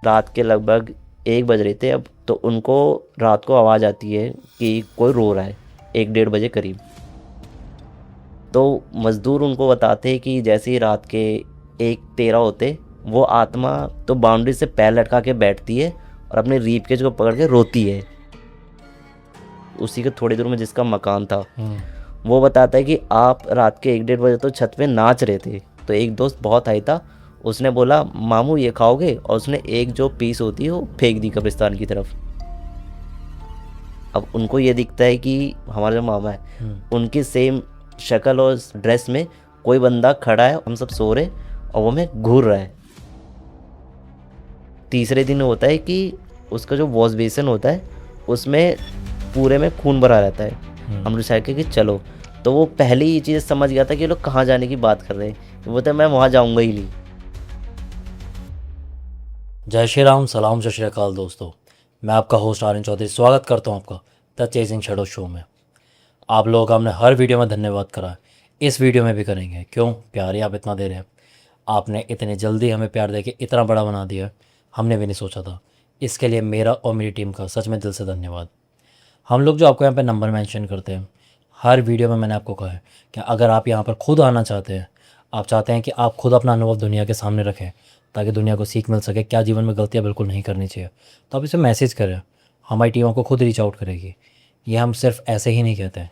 रात के लगभग 1 बज रहे थे अब, तो उनको रात को आवाज़ आती है कि कोई रो रहा है, 1 डेढ़ बजे करीब। तो मज़दूर उनको बताते हैं कि जैसे ही रात के 1:13 होते, वो आत्मा तो बाउंड्री से पैर लटका के बैठती है और अपने रीप केज को पकड़ के रोती है। उसी के थोड़ी दूर में जिसका मकान था, वो बताता है कि आप रात के 1 डेढ़ बजे तो छत पे नाच रहे थे। तो एक दोस्त बहुत हाई था, उसने बोला मामू ये खाओगे, और उसने एक जो पीस होती है वो फेंक दी कब्रिस्तान की तरफ। अब उनको ये दिखता है कि हमारा जो मामा है, उनकी सेम शक्ल और ड्रेस में कोई बंदा खड़ा है, हम सब सो रहे और वो हमें घूर रहा है। तीसरे दिन होता है कि उसका जो वॉश बेसिन होता है उसमें पूरे में खून भरा रहता है। हम डिसाइड किया कि चलो, तो वो पहले ही ये चीज़ समझ गया था कि ये लोग कहाँ जाने की बात कर रहे हैं। वो बोलते मैं वहाँ जाऊँगा ही नहीं। जय श्री राम, सलाम, सत श्री अकाल दोस्तों। मैं आपका होस्ट आर्यन चौधरी स्वागत करता हूं आपका द चेजिंग शैडो शो में। आप लोगों का हमने हर वीडियो में धन्यवाद करा है, इस वीडियो में भी करेंगे। क्यों प्यार ही आप इतना दे रहे हैं, आपने इतनी जल्दी हमें प्यार देके इतना बड़ा बना दिया, हमने भी नहीं सोचा था। इसके लिए मेरा और मेरी टीम का सच में दिल से धन्यवाद। हम लोग जो आपको यहाँ पे नंबर मेंशन करते हैं हर वीडियो में, मैंने आपको कहा है कि अगर आप यहाँ पर खुद आना चाहते हैं, आप चाहते हैं कि आप खुद अपना अनुभव दुनिया के सामने रखें ताकि दुनिया को सीख मिल सके क्या जीवन में गलतियाँ बिल्कुल नहीं करनी चाहिए, तो आप इसे मैसेज करें। हमारी टीम आपको खुद रीच आउट करेगी। ये हम सिर्फ ऐसे ही नहीं कहते हैं।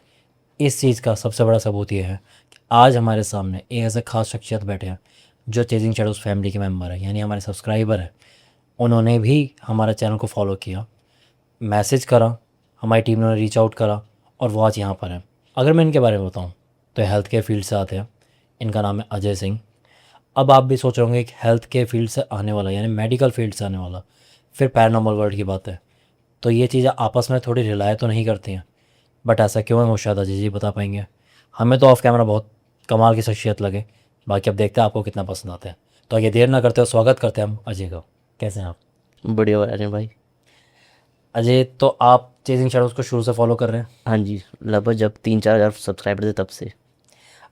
इस चीज़ का सबसे बड़ा सबूत ये है कि आज हमारे सामने एक ऐसे खास शख्सियत बैठे हैं जो चेजिंग शैडोज़ फैमिली के मेम्बर है, यानी हमारे सब्सक्राइबर है। उन्होंने भी हमारे चैनल को फॉलो किया, मैसेज करा, हमारी टीम ने रीच आउट करा और वो आज यहाँ पर है। अगर मैं इनके बारे में बताऊँ तो हेल्थ केयर फील्ड से आते हैं। इनका नाम है अजय सिंह। अब आप भी सोच रहे होंगे कि हेल्थ केयर फील्ड से आने वाला, यानी मेडिकल फील्ड से आने वाला, फिर पैरानॉर्मल वर्ल्ड की बात है, तो ये चीज़ें आपस में थोड़ी रिलाय तो नहीं करती हैं। बट ऐसा क्यों है वो शायद अजय जी बता पाएंगे। हमें तो ऑफ कैमरा बहुत कमाल की शख्सियत लगे, बाकी अब देखते हैं आपको कितना पसंद आते हैं। तो आइए देर ना करते हो, स्वागत करते हैं हम अजय का। कैसे हैं आप बढ़िया अजय भाई। अजय? तो आप चेजिंग शैडोज़ को शुरू से फॉलो कर रहे हैं? हाँ जी, लगभग जब 3-4 हज़ार सब्सक्राइबर थे तब से।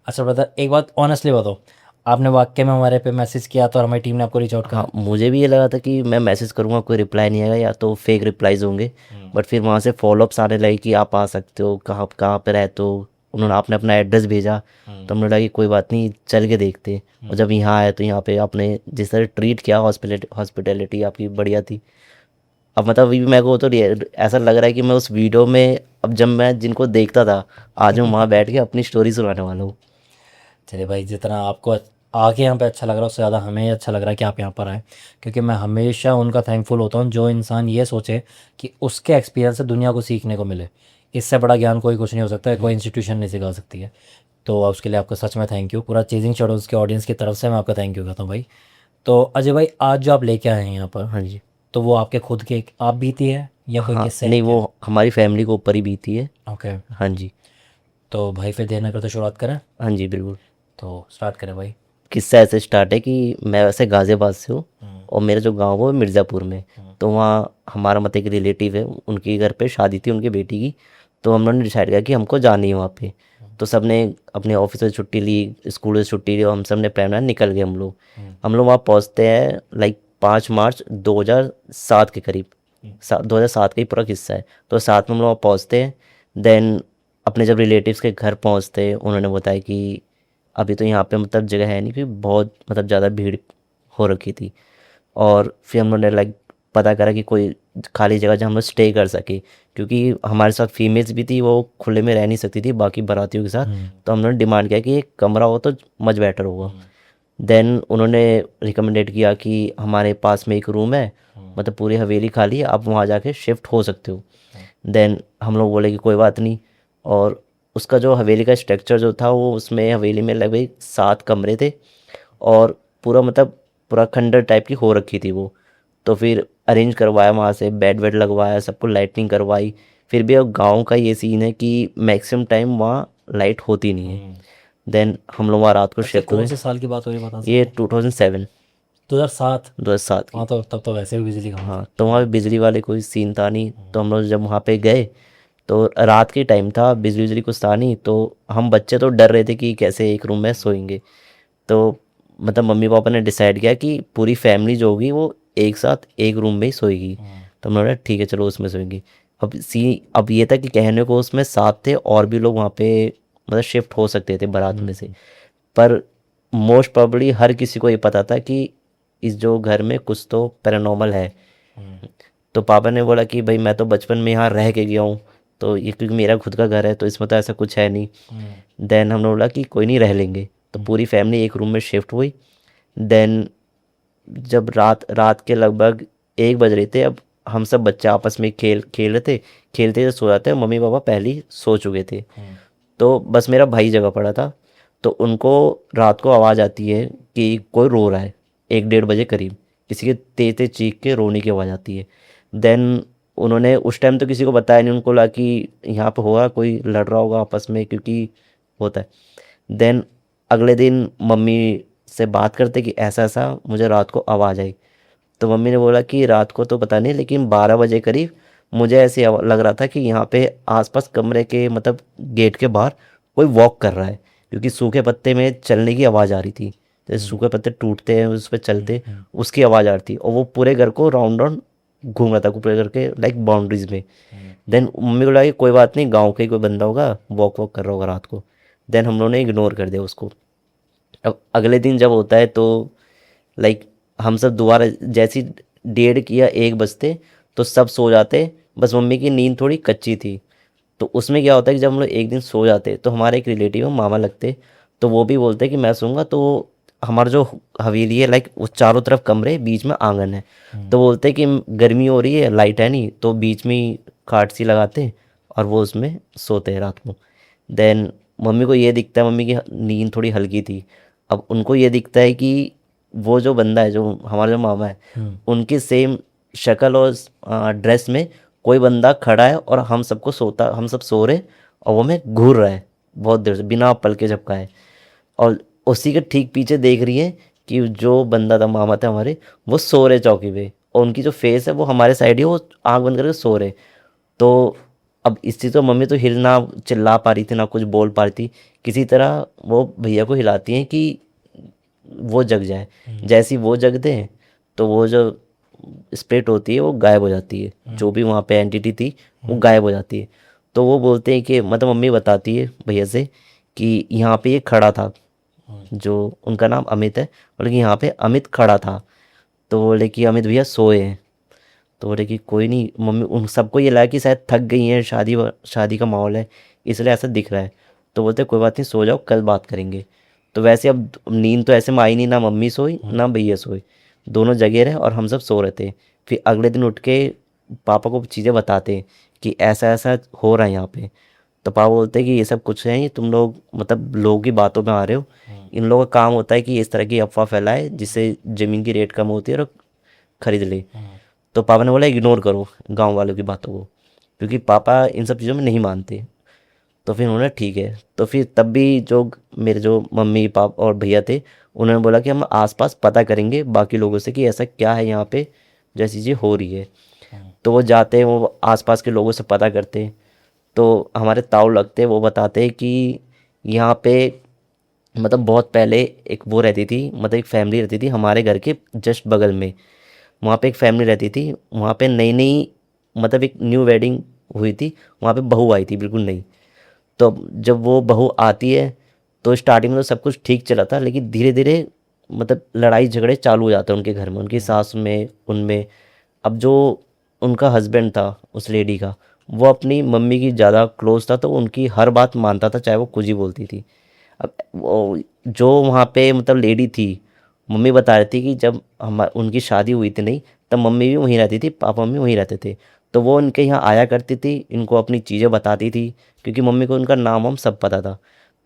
अच्छा ब्रदर, एक बात ऑनेस्टली बताओ, आपने वाकई में हमारे पे मैसेज किया तो हमारी टीम ने आपको रीच आउट हाँ, करा? मुझे भी ये लगा था कि मैं मैसेज करूँगा कोई रिप्लाई नहीं आएगा या तो फेक रिप्लाईज होंगे। बट फिर वहाँ से फॉलोअप्स आने लगे कि आप आ सकते हो, कहाँ कहाँ पे रहते हो। उन्होंने आपने अपना एड्रेस भेजा, तो हमने लगा कि कोई बात नहीं, चल के देखते। और जब यहाँ आए तो यहाँ पे आपने जिस तरह ट्रीट किया, हॉस्पिटैलिटी आपकी बढ़िया थी। अब मतलब अभी भी मेरे को तो ऐसा लग रहा है कि मैं उस वीडियो में, अब जब मैं जिनको देखता था, आज मैं वहाँ बैठ के अपनी स्टोरी सुनाने वाला हूँ। चलिए भाई, जितना आपको आके यहाँ पे अच्छा लग रहा है उससे ज़्यादा हमें अच्छा लग रहा है कि आप यहाँ पर आए, क्योंकि मैं हमेशा उनका थैंकफुल होता हूँ जो इंसान ये सोचे कि उसके एक्सपीरियंस से दुनिया को सीखने को मिले। इससे बड़ा ज्ञान कोई कुछ नहीं हो सकता है, कोई इंस्टीट्यूशन नहीं सिखा सकती है। तो उसके लिए आपका सच में थैंक यू। पूरा चेजिंग शैडोज़ के ऑडियंस की तरफ से मैं आपका थैंक यू कहता हूँ भाई। तो अजय भाई, आज जो आप लेके आए हैं यहाँ पर, हाँ जी। तो वो आपके खुद के आप बीती है या कोई हाँ किस्से नहीं, हैं क्या? वो हमारी फैमिली को ऊपर ही बीती है। ओके, हाँ जी। तो भाई फिर देर न करते शुरुआत करें? हाँ जी बिल्कुल। तो स्टार्ट करें भाई। किस्सा ऐसे स्टार्ट है कि मैं वैसे गाज़ियाबाद से हूँ और मेरा जो गांव है वो मिर्ज़ापुर में। तो वहाँ हमारा मतलब एक रिलेटिव है, उनके घर पे शादी थी उनकी बेटी की। तो हम लोगों ने डिसाइड किया कि हमको जानी है वहाँ पे। तो सब ने अपने ऑफिस से छुट्टी ली, स्कूल से छुट्टी ली, और हम सब ने प्लान बनाया, निकल गए हम लोग। वहाँ पहुँचते हैं लाइक 5 मार्च 2007 के करीब। 2007 का ही पूरा किस्सा है। तो साथ में हम लोग वहाँ पहुँचते हैं। देन अपने जब रिलेटिव्स के घर पहुँचते हैं, उन्होंने बताया कि अभी तो यहाँ पे मतलब जगह है नहीं, क्योंकि बहुत मतलब ज़्यादा भीड़ हो रखी थी। और फिर हम लोगों ने लाइक पता करा कि कोई खाली जगह जहाँ हम लोग स्टे कर सके, क्योंकि हमारे साथ फीमेल्स भी थी, वो खुले में रह नहीं सकती थी बाकी बारातियों के साथ। तो हम लोगों ने डिमांड किया कि एक कमरा हो तो मच बेटर होगा। देन उन्होंने रिकमेंडेड किया कि हमारे पास में एक रूम है, मतलब पूरी हवेली खाली है, आप वहाँ जाके शिफ्ट हो सकते हो। देन हम लोग बोले कि कोई बात नहीं। और उसका जो हवेली का स्ट्रक्चर जो था, वो उसमें हवेली में लगभग 7 कमरे थे और पूरा मतलब पूरा खंडर टाइप की हो रखी थी वो। तो फिर अरेंज करवाया वहाँ से, बेड वेड लगवाया, सबको लाइटिंग करवाई। फिर भी अब गांव का ये सीन है कि मैक्सिमम टाइम वहाँ लाइट होती नहीं है। देन हम लोग वहाँ रात को वैसे शिफ्ट कौन हुए। से साल की बात हो रही है, बता ये सकते हैं? 2007, 2007? 2007 की। हाँ, तो तब तो वैसे भी बिजली कहाँ थी। हाँ, तो वहाँ पे बिजली वाले कोई सीन था नहीं। तो हम लोग जब वहाँ पे गए तो रात के टाइम था, बिजली विजली कुछ था नहीं। तो हम बच्चे तो डर रहे थे कि कैसे एक रूम में सोएंगे। तो मतलब मम्मी पापा ने डिसाइड किया कि पूरी फैमिली जो होगी वो एक साथ एक रूम में ही सोएगी। तो हमने बोला ठीक है चलो उसमें सोएंगी। अब ये था कि कहने को उसमें 7 थे और भी लोग वहाँ पे मतलब शिफ्ट हो सकते थे बारात में से, पर मोस्ट प्रोबेबली हर किसी को ये पता था कि इस जो घर में कुछ तो पैरानॉर्मल है। तो पापा ने बोला कि भाई मैं तो बचपन में यहाँ रह के गया हूँ, तो ये क्योंकि मेरा खुद का घर है तो इसमें तो ऐसा कुछ है नहीं। देन हमने बोला कि कोई नहीं, रह लेंगे। तो पूरी फैमिली एक रूम में शिफ्ट हुई। देन जब रात रात के लगभग 1 बज रहे थे, अब हम सब बच्चे आपस में खेल खेल रहे थे, खेलते जब सो जाते, मम्मी पापा पहले ही सो चुके थे। तो बस मेरा भाई जगह पड़ा था। तो उनको रात को आवाज़ आती है कि कोई रो रहा है, 1 डेढ़ बजे करीब किसी के तेज तेज चीख के रोने की आवाज़ आती है। देन उन्होंने उस टाइम तो किसी को बताया नहीं, उनको लगा कि यहाँ पे होगा कोई लड़ रहा होगा आपस में, क्योंकि होता है। देन अगले दिन मम्मी से बात करते कि ऐसा ऐसा मुझे रात को आवाज़ आई। तो मम्मी ने बोला कि रात को तो पता नहीं, लेकिन 12 बजे करीब मुझे ऐसे लग रहा था कि यहाँ पे आसपास कमरे के मतलब गेट के बाहर कोई वॉक कर रहा है, क्योंकि सूखे पत्ते में चलने की आवाज़ आ रही थी, जैसे सूखे पत्ते टूटते हैं उस पर चलते, उसकी आवाज़ आ रही थी। और वो पूरे घर को राउंड राउंड घूम रहा था, पूरे घर के लाइक बाउंड्रीज में। देन मम्मी को लगा कि कोई बात नहीं, गाँव का ही कोई बंदा होगा, वॉक वॉक कर रहा होगा रात को। देन हम लोगों ने इग्नोर कर दिया उसको। अब अगले दिन जब होता है तो लाइक हम सब दोबारा जैसी 1:30 या 1 बजते तो सब सो जाते, बस मम्मी की नींद थोड़ी कच्ची थी। तो उसमें क्या होता है कि जब हम लोग एक दिन सो जाते तो हमारे एक रिलेटिव है, मामा लगते, तो वो भी बोलते कि मैं सोऊंगा। तो हमारा जो हवेली है लाइक उस चारों तरफ कमरे, बीच में आंगन है। तो बोलते कि गर्मी हो रही है, लाइट है नहीं, तो बीच में ही खाट सी लगाते और वो उसमें सोते हैं रात को। देन मम्मी को ये दिखता है, मम्मी की नींद थोड़ी हल्की थी, अब उनको ये दिखता है कि वो जो बंदा है, जो हमारा जो मामा है, उनकी सेम शक्ल और ड्रेस में कोई बंदा खड़ा है और हम सब सो रहे, और वो में घूर रहा है बहुत देर से बिना पल के झपकाए। और उसी के ठीक पीछे देख रही है कि जो बंदा था, मामा थे हमारे, वो सो रहे चौकी पे, और उनकी जो फेस है वो हमारे साइड ही है, वो आंख बंद करके सो रहे। तो अब इस चीज़ तो मम्मी तो हिल ना चिल्ला पा रही थी, ना कुछ बोल पा रही थी, किसी तरह वो भैया को हिलाती हैं कि वो जग जाए। जैसे ही वो जगते हैं तो वो जो स्प्रिट होती है वो गायब हो जाती है, जो भी वहाँ पे एंटिटी थी वो गायब हो जाती है। तो वो बोलते हैं कि मतलब मम्मी बताती है भैया से कि यहाँ पे ये खड़ा था, जो उनका नाम अमित है, बोले कि यहाँ पे अमित खड़ा था। तो बोले कि अमित भैया सोए हैं। तो बोले कि कोई नहीं मम्मी, उन सबको ये लगा कि शायद थक गई हैं, शादी का माहौल है इसलिए ऐसा दिख रहा है। तो बोलते कोई बात नहीं, सो जाओ, कल बात करेंगे। तो वैसे अब नींद तो ऐसे में आई नहीं, ना मम्मी सोई ना भैया सोई, दोनों जगे रहे और हम सब सो रहे थे। फिर अगले दिन उठ के पापा को चीज़ें बताते कि ऐसा ऐसा हो रहा है यहाँ पे। तो पापा बोलते हैं कि ये सब कुछ है, ये तुम लोग मतलब लोगों की बातों में आ रहे हो। इन लोगों का काम होता है कि इस तरह की अफवाह फैलाए जिससे ज़मीन की रेट कम होती है और खरीद ले। तो पापा ने बोला इग्नोर करो गांव वालों की बातों को, क्योंकि पापा इन सब चीज़ों में नहीं मानते। तो फिर उन्होंने ठीक है। तो फिर तब भी जो मेरे जो मम्मी पापा और भैया थे, उन्होंने बोला कि हम आसपास पता करेंगे बाकी लोगों से कि ऐसा क्या है यहाँ पे जो ऐसी चीज़ें हो रही है। तो वो जाते हैं, वो आसपास के लोगों से पता करते हैं। तो हमारे ताऊ लगते हैं, वो बताते हैं कि यहाँ पे मतलब बहुत पहले एक वो रहती थी, मतलब एक फैमिली रहती थी हमारे घर के जस्ट बगल में। वहाँ पे एक फैमिली रहती थी, वहाँ पे नई नई मतलब एक न्यू वेडिंग हुई थी, वहाँ पे बहू आई थी बिल्कुल नई। तो अब जब वो बहू आती है तो स्टार्टिंग में तो सब कुछ ठीक चला था, लेकिन धीरे धीरे मतलब लड़ाई झगड़े चालू हो जाते हैं उनके घर में, उनकी सास में, उनमें। अब जो उनका हस्बैंड था उस लेडी का, वो अपनी मम्मी की ज़्यादा क्लोज था, तो उनकी हर बात मानता था चाहे वो कुछ ही बोलती थी। अब वो जो वहाँ पे मतलब लेडी थी, मम्मी बता रही थी कि जब हम उनकी शादी हुई थी नहीं, तब मम्मी भी वहीं रहती थी, पापा मम्मी वहीं रहते थे। तो वो इनके यहाँ आया करती थी, इनको अपनी चीज़ें बताती थी, क्योंकि मम्मी को उनका नाम वाम सब पता था।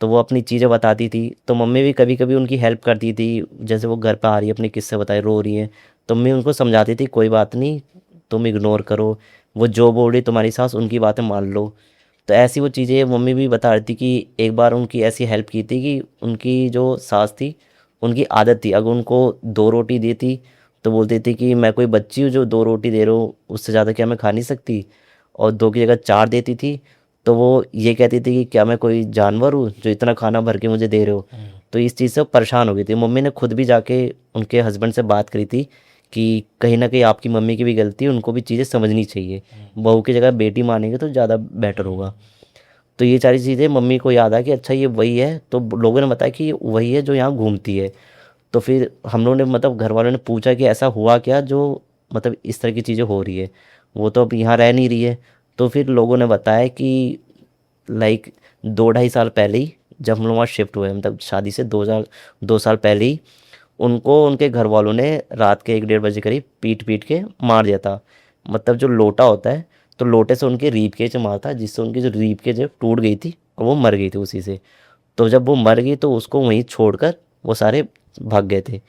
तो वो अपनी चीज़ें बताती थी, तो मम्मी भी कभी कभी उनकी हेल्प करती थी। जैसे वो घर पर आ रही है, अपने किस्से बताए, रो रही है, तो मम्मी उनको समझाती थी कोई बात नहीं, तुम इग्नोर करो, वो जो बोल रही तुम्हारी सास उनकी बातें मान लो। तो ऐसी वो चीज़ें मम्मी भी बता रही थी कि एक बार उनकी ऐसी हेल्प की थी कि उनकी जो सास थी, उनकी आदत थी अगर उनको 2 रोटी दी थी तो बोलती थी कि मैं कोई बच्ची हूँ जो 2 रोटी दे रहा हूँ, उससे ज़्यादा क्या मैं खा नहीं सकती। और 2 की जगह 4 देती थी, तो वो ये कहती थी कि क्या मैं कोई जानवर हूँ जो इतना खाना भर के मुझे दे रहे हो। तो इस चीज़ से वो परेशान हो गई थी। मम्मी ने खुद भी जाके उनके हस्बैंड से बात करी थी कि कहीं ना कहीं आपकी मम्मी की भी गलती है, उनको भी चीज़ें समझनी चाहिए, बहू की जगह बेटी मानेंगे तो ज़्यादा बेटर होगा। तो ये सारी चीज़ें मम्मी को याद आ कि अच्छा ये वही है, तो लोगों ने बताया कि ये वही है जो यहाँ घूमती है। तो फिर हम लोगों ने मतलब घर वालों ने पूछा कि ऐसा हुआ क्या जो मतलब इस तरह की चीज़ें हो रही है, वो तो अब यहाँ रह नहीं रही है। तो फिर लोगों ने बताया कि लाइक 2 ढाई साल पहले ही जब हम लोग वहाँ शिफ्ट हुए, मतलब शादी से 2 साल पहले ही उनको उनके घर वालों ने रात के 1 डेढ़ बजे करीब पीट पीट के मार दिया था। मतलब जो लोटा होता है, तो लोटे से उनके रीप केज मारा था, जिससे उनकी जो रीप केज टूट गई थी और वो मर गई थी उसी से। तो जब वो मर गई तो उसको वहीं छोड़कर वो सारे भाग गए थे।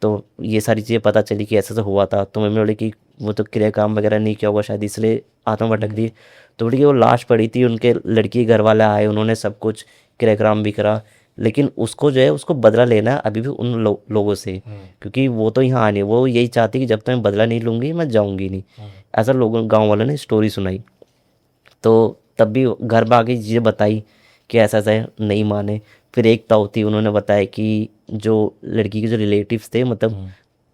तो ये सारी चीज़ें पता चली कि ऐसा ऐसा हुआ था। तो मम्मी बोली कि वो तो क्रियाक्रम वगैरह नहीं किया होगा शायद, इसलिए आत्मा भटक रही है। तो बोली कि वो लाश पड़ी थी, उनके लड़की के घर वाले आए, उन्होंने सब कुछ क्रियाक्रम भी करा, लेकिन उसको जो है उसको बदला लेना है अभी भी उन लोगों से, क्योंकि वो तो यहाँ आने, वो यही चाहती कि जब तक मैं बदला नहीं लूँगी मैं जाऊँगी नहीं। ऐसा लोगों गाँव वालों ने स्टोरी सुनाई। तो तब भी घर में आके चीज़ें बताई कि ऐसा ऐसा है, नहीं माने। फिर एक ताऊ थी, उन्होंने बताया कि जो लड़की के जो रिलेटिव्स थे, मतलब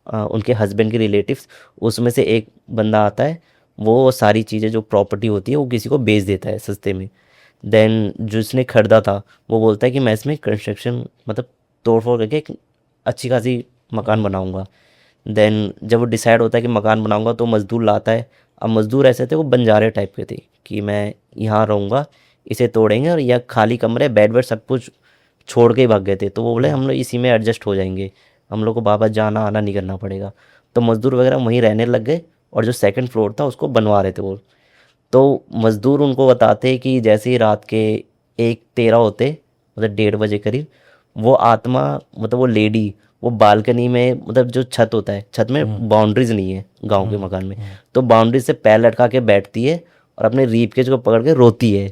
उनके हस्बैंड के रिलेटिव्स, उसमें से एक बंदा आता है, वो सारी चीज़ें जो प्रॉपर्टी होती है वो किसी को बेच देता है सस्ते में। देन जिसने खरीदा था वो बोलता है कि मैं इसमें कंस्ट्रक्शन मतलब तोड़ फोड़ करके एक अच्छी खासी मकान बनाऊंगा। देन जब वो डिसाइड होता है कि मकान बनाऊंगा तो मज़दूर लाता है। अब मज़दूर ऐसे थे, वो बंजारे टाइप के थे कि मैं यहाँ रहूँगा, इसे तोड़ेंगे और या खाली कमरे बेड वेड सब कुछ छोड़ के ही भाग गए थे। तो वो बोले हम लोग इसी में एडजस्ट हो जाएंगे, हम लोग को बाबा जाना आना नहीं करना पड़ेगा। तो मज़दूर वगैरह वहीं रहने लग गए और जो सेकंड फ्लोर था उसको बनवा रहे थे वो। तो मज़दूर उनको बताते कि जैसे ही रात के 1:13 होते, मतलब 1:30 बजे करीब, वो आत्मा मतलब वो लेडी वो बालकनी में, मतलब जो छत होता है, छत में बाउंड्रीज नहीं है गांव के मकान में, तो बाउंड्री से पैर लटका के बैठती है और अपने रीप केज को पकड़ के रोती है।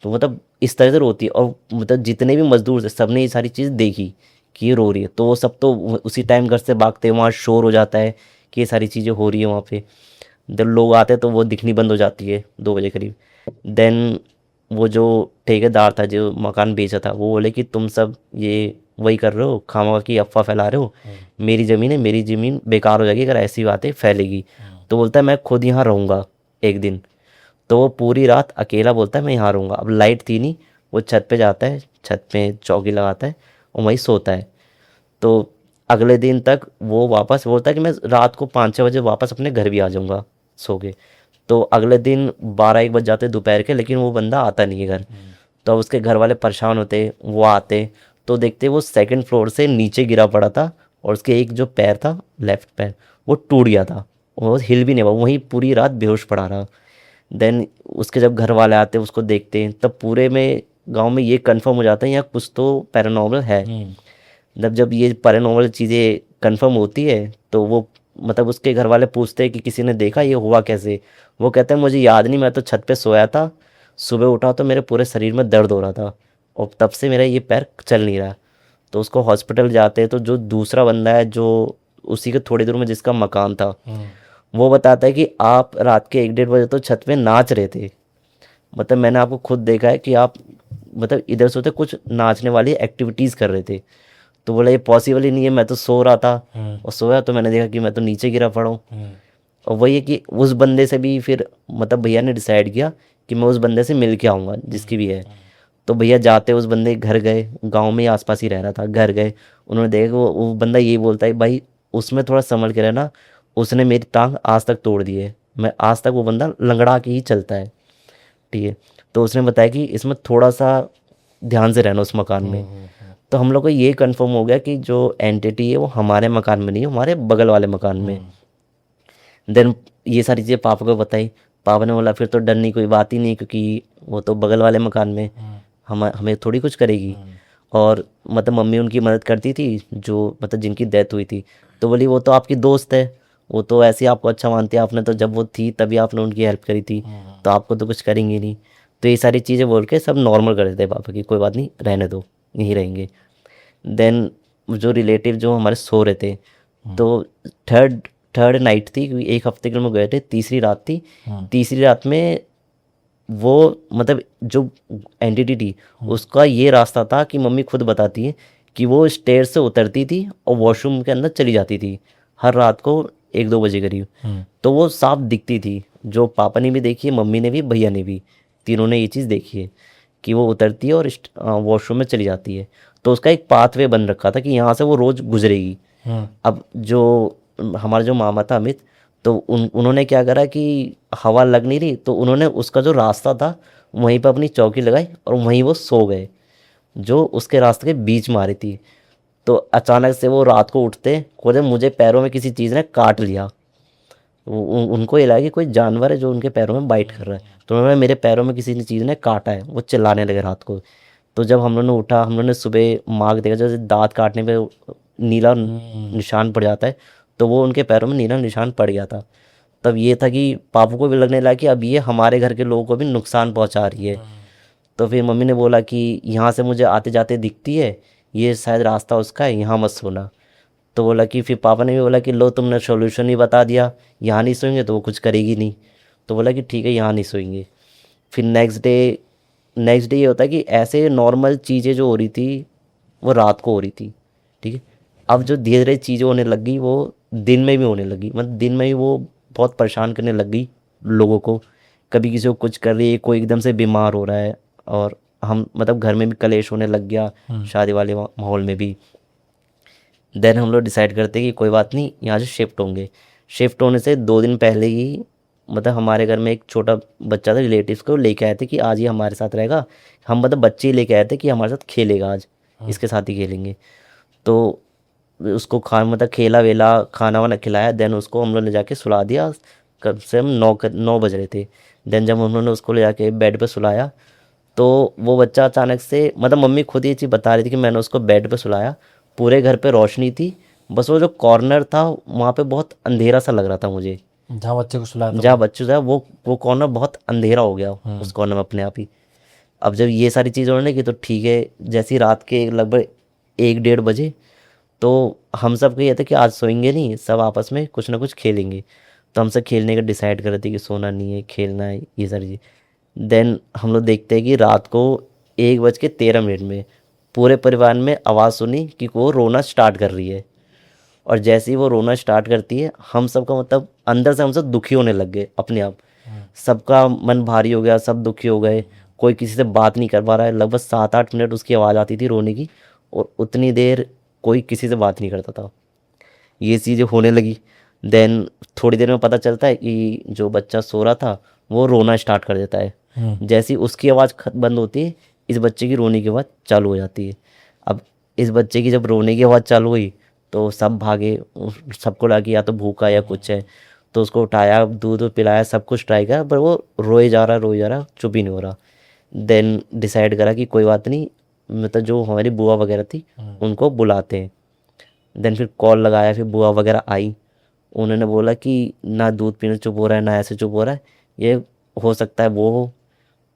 तो मतलब इस तरह से रोती है, और मतलब जितने भी मजदूर थे सबने ये सारी चीज़ देखी कि ये रो रही है। तो वो सब तो उसी टाइम घर से भागते हैं, वहाँ शोर हो जाता है कि ये सारी चीज़ें हो रही है वहाँ पे। जब लोग आते हैं तो वो दिखनी बंद हो जाती है 2 बजे करीब। देन वो जो ठेकेदार था जो मकान बेचा था, वो बोले कि तुम सब ये वही कर रहे हो, खामखा की अफवाह फैला रहे हो, मेरी ज़मीन है, मेरी ज़मीन बेकार हो जाएगी अगर ऐसी बातें फैलेगी। तो बोलता है मैं खुद यहाँ रहूँगा एक दिन। तो वो पूरी रात अकेला बोलता है मैं यहाँ रहूँगा। अब लाइट थी नहीं, वो छत पे जाता है, छत पे चौकी लगाता है और वहीं सोता है। तो अगले दिन तक वो वापस बोलता है कि मैं रात को 5-6 बजे वापस अपने घर भी आ जाऊँगा सो के। तो अगले दिन 12-1 बज जाते दोपहर के, लेकिन वो बंदा आता नहीं है घर। तो अब उसके घर वाले परेशान होते, वो आते तो देखते वो सेकंड फ्लोर से नीचे गिरा पड़ा था और उसके एक जो पैर था, लेफ्ट पैर, वो टूट गया था, वो हिल भी नहीं हुआ, वहीं पूरी रात बेहोश पड़ा रहा। देन उसके जब घर वाले आते उसको देखते हैं, तब पूरे में गांव में ये कंफर्म हो जाता है यहाँ कुछ तो पैरानॉर्मल है। मतलब जब ये पैरानॉर्मल चीज़ें कंफर्म होती है तो वो मतलब उसके घर वाले पूछते हैं कि किसी ने देखा ये हुआ कैसे। वो कहते हैं मुझे याद नहीं, मैं तो छत पे सोया था, सुबह उठा तो मेरे पूरे शरीर में दर्द हो रहा था और तब से मेरा ये पैर चल नहीं रहा। तो उसको हॉस्पिटल जाते हैं तो जो दूसरा बंदा है जो उसी के थोड़ी दूर में जिसका मकान था, वो बताता है कि आप रात के 1-1:30 बजे तो छत पे नाच रहे थे। मतलब मैंने आपको खुद देखा है कि आप मतलब इधर से उधर कुछ नाचने वाली एक्टिविटीज़ कर रहे थे। तो बोला ये पॉसिबल ही नहीं है, मैं तो सो रहा था और सोया तो मैंने देखा कि मैं तो नीचे गिरा पड़ा हूँ। और वही है कि उस बंदे से भी फिर मतलब भैया ने डिसाइड किया कि मैं उस बंदे से मिल के आऊँगा जिसकी भी है। तो भैया जाते उस बंदे के घर गए, गांव में ही आसपास ही रह रहा था, घर गए, उन्होंने देखा वो बंदा यही बोलता है भाई उसमें थोड़ा संभल के रहना, उसने मेरी टांग आज तक तोड़ दी है, मैं आज तक वो बंदा लंगड़ा के ही चलता है। ठीक है। तो उसने बताया कि इसमें थोड़ा सा ध्यान से रहना उस मकान में। तो हम लोग को ये कंफर्म हो गया कि जो एंटिटी है वो हमारे मकान में नहीं है, हमारे बगल वाले मकान में। देन ये सारी चीज़ें पापा को बताई। पापा ने बोला फिर तो डरने की कोई बात ही नहीं, क्योंकि वो तो बगल वाले मकान में हमें थोड़ी कुछ करेगी। और मतलब मम्मी उनकी मदद करती थी जो मतलब जिनकी डेथ हुई थी। तो बोली वो तो आपकी दोस्त है, वो तो ऐसे ही आपको अच्छा मानती है, आपने तो जब वो थी तभी आपने उनकी हेल्प करी थी, तो आपको तो कुछ करेंगे नहीं। तो ये सारी चीज़ें बोल के सब नॉर्मल कर देते पापा की, कोई बात नहीं रहने दो, यहीं रहेंगे। देन जो रिलेटिव जो हमारे सो रहे थे, तो थर्ड थर्ड नाइट थी क्योंकि एक हफ्ते के लिए हम गए थे, तीसरी रात थी। तीसरी रात में वो मतलब जो एंटिटी थी उसका ये रास्ता था कि मम्मी खुद बताती है कि वो स्टेयर से उतरती थी और वॉशरूम के अंदर चली जाती थी हर रात को 1-2 बजे करीब। तो वो साफ दिखती थी। जो पापा ने भी देखी है, मम्मी ने भी, भैया ने भी, तीनों ने ये चीज़ देखी है कि वो उतरती है और वॉशरूम में चली जाती है। तो उसका एक पाथवे बन रखा था कि यहाँ से वो रोज़ गुजरेगी। अब जो हमारा जो मामा था अमित, तो उन्होंने क्या करा कि हवा लग नहीं रही, तो उन्होंने उसका जो रास्ता था वहीं पर अपनी चौकी लगाई और वहीं वो सो गए, जो उसके रास्ते के बीच में आ रही थी। तो अचानक से वो रात को उठते, बोले मुझे पैरों में किसी चीज़ ने काट लिया। उनको ये लगा कि कोई जानवर है जो उनके पैरों में बाइट कर रहा है। तो उन्होंने, मेरे पैरों में किसी ने चीज़ ने काटा है, वो चिल्लाने लगे रात को। तो जब हम लोगों ने उठा, हम लोगों ने सुबह मार्क देखा, जैसे दांत काटने पे नीला निशान पड़ जाता है, तो वो उनके पैरों में नीला निशान पड़ गया था। तब ये था कि पापा को भी लगने लगा कि अब ये हमारे घर के लोगों को भी नुकसान पहुंचा रही है। तो फिर मम्मी ने बोला कि यहाँ से मुझे आते जाते दिखती है, ये शायद रास्ता उसका है, यहाँ मत सोना। तो बोला कि, फिर पापा ने भी बोला कि लो तुमने सॉल्यूशन ही बता दिया, यहाँ नहीं सोएंगे तो वो कुछ करेगी नहीं। तो बोला कि ठीक है, यहाँ नहीं सोएंगे। फिर नेक्स्ट डे ये होता है कि ऐसे नॉर्मल चीज़ें जो हो रही थी वो रात को हो रही थी, ठीक है। अब जो धीरे धीरे चीज़ें होने लग गई वो दिन में भी होने लगी, मतलब दिन में ही वो बहुत परेशान करने लग गई लोगों को। कभी किसी को कुछ कर रही है, कोई एकदम से बीमार हो रहा है, और हम मतलब घर में भी कलेश होने लग गया, शादी वाले माहौल में भी। देन हम लोग डिसाइड करते कि कोई बात नहीं, यहाँ से शिफ्ट होंगे। शिफ्ट होने से 2 दिन पहले ही मतलब हमारे घर में एक छोटा बच्चा था, रिलेटिव्स को लेके आए थे कि आज ये हमारे साथ रहेगा। हम मतलब बच्चे ही लेके आए थे कि हमारे साथ खेलेगा आज, इसके साथ ही खेलेंगे। तो उसको मतलब खेला वेला, खाना वाना खिलाया, देन उसको हम लोग ले जाके सुला दिया। कम से कम 9 बज रहे थे। देन जब उन्होंने उसको ले जाके बेड पे सुलाया, तो वो बच्चा अचानक से, मतलब मम्मी खुद ये चीज़ बता रही थी कि मैंने उसको बेड पे सुलाया, पूरे घर पे रोशनी थी, बस वो जो कॉर्नर था वहाँ पे बहुत अंधेरा सा लग रहा था मुझे। जहाँ बच्चे को सुलाया था जहाँ बच्चों था वो कॉर्नर बहुत अंधेरा हो गया उस कॉर्नर में अपने आप ही। अब जब ये सारी चीज़ होने की, तो ठीक है, जैसी रात के लगभग 1-1:30 बजे, तो हम सब को ये था कि आज सोएंगे नहीं, सब आपस में कुछ ना कुछ खेलेंगे। तो हम सब खेलने का डिसाइड कर रहे थे कि सोना नहीं है, खेलना है, ये सारी चीज़। देन हम लोग देखते हैं कि रात को 1:13 में पूरे परिवार में आवाज़ सुनी कि वो रोना स्टार्ट कर रही है। और जैसे ही वो रोना स्टार्ट करती है, हम सबका मतलब अंदर से हम सब दुखी होने लग गए अपने आप। सबका मन भारी हो गया, सब दुखी हो गए, कोई किसी से बात नहीं कर पा रहा है। लगभग 7-8 मिनट उसकी आवाज़ आती थी रोने की, और उतनी देर कोई किसी से बात नहीं करता था। ये चीज़ें होने लगी। देन थोड़ी देर में पता चलता है कि जो बच्चा सो रहा था वो रोना स्टार्ट कर देता है। जैसे ही उसकी आवाज़ बंद होती है, इस बच्चे की रोने की आवाज़ चालू हो जाती है। अब इस बच्चे की जब रोने की आवाज़ चालू हुई, तो सब भागे, सबको लगा कि या तो भूखा या कुछ है। तो उसको उठाया, दूध वूध पिलाया, सब कुछ ट्राई करा, पर वो रोए जा रहा, चुप ही नहीं हो रहा। देन डिसाइड करा कि कोई बात नहीं, मतलब जो हमारी बुआ वगैरह थी उनको बुलाते हैं। देन फिर कॉल लगाया, फिर बुआ वगैरह आई। उन्होंने बोला कि ना दूध पीने चुप हो रहा है, ना ऐसे चुप हो रहा है, ये हो सकता है वो हो।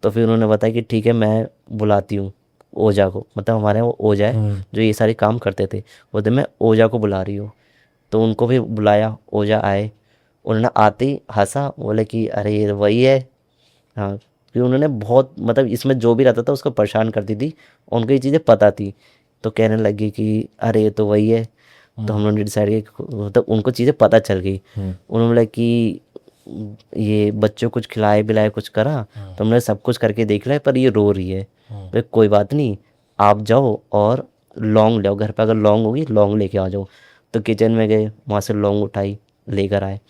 तो फिर उन्होंने बताया कि ठीक है, मैं बुलाती हूँ ओझा को, मतलब हमारे यहाँ वो ओझा है जो ये सारे काम करते थे, बोलते मैं ओझा को बुला रही हूँ। तो उनको भी बुलाया, ओझा आए। उन्होंने आते ही हंसा, बोले कि अरे ये वही है। हाँ, फिर उन्होंने बहुत, मतलब इसमें जो भी रहता था उसको परेशान करती थी, उनको ये चीज़ें पता थी। तो कहने लगी कि अरे ये तो वही है। तो हम लोगों ने डिसाइड किया मतलब उनको चीज़ें पता चल गई। उन्होंने बोला कि ये बच्चों को कुछ खिलाए पिलाए कुछ करा, तो हमने सब कुछ करके देख लिया, पर ये रो रही है। तो कोई बात नहीं, आप जाओ और लौंग ले आओ, घर पे अगर लौंग होगी लौंग लेके आ जाओ। तो किचन में गए, वहाँ से लौंग उठाई, लेकर आए।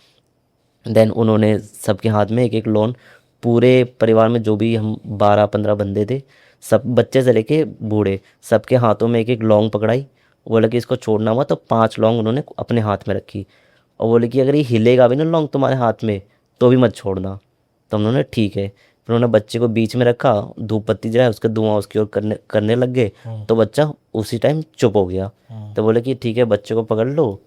देन उन्होंने सबके हाथ में एक एक लौंग, पूरे परिवार में जो भी हम 12-15 बंदे थे, सब बच्चे से लेके बूढ़े, सबके हाथों में एक एक लौंग पकड़ाई। बोला कि इसको छोड़ना मत, तो 5 लौंग उन्होंने अपने हाथ में रखी, और बोले कि अगर ये हिलेगा भी ना लौंग तुम्हारे हाथ में, तो भी मत छोड़ना। तो हम लोगों ने ठीक है। फिर उन्होंने बच्चे को बीच में रखा, धूप बत्ती जलाया, उसका धुआं उसकी ओर करने लग गए। तो बच्चा उसी टाइम चुप हो गया। तो बोले कि ठीक है, बच्चे को पकड़ लो।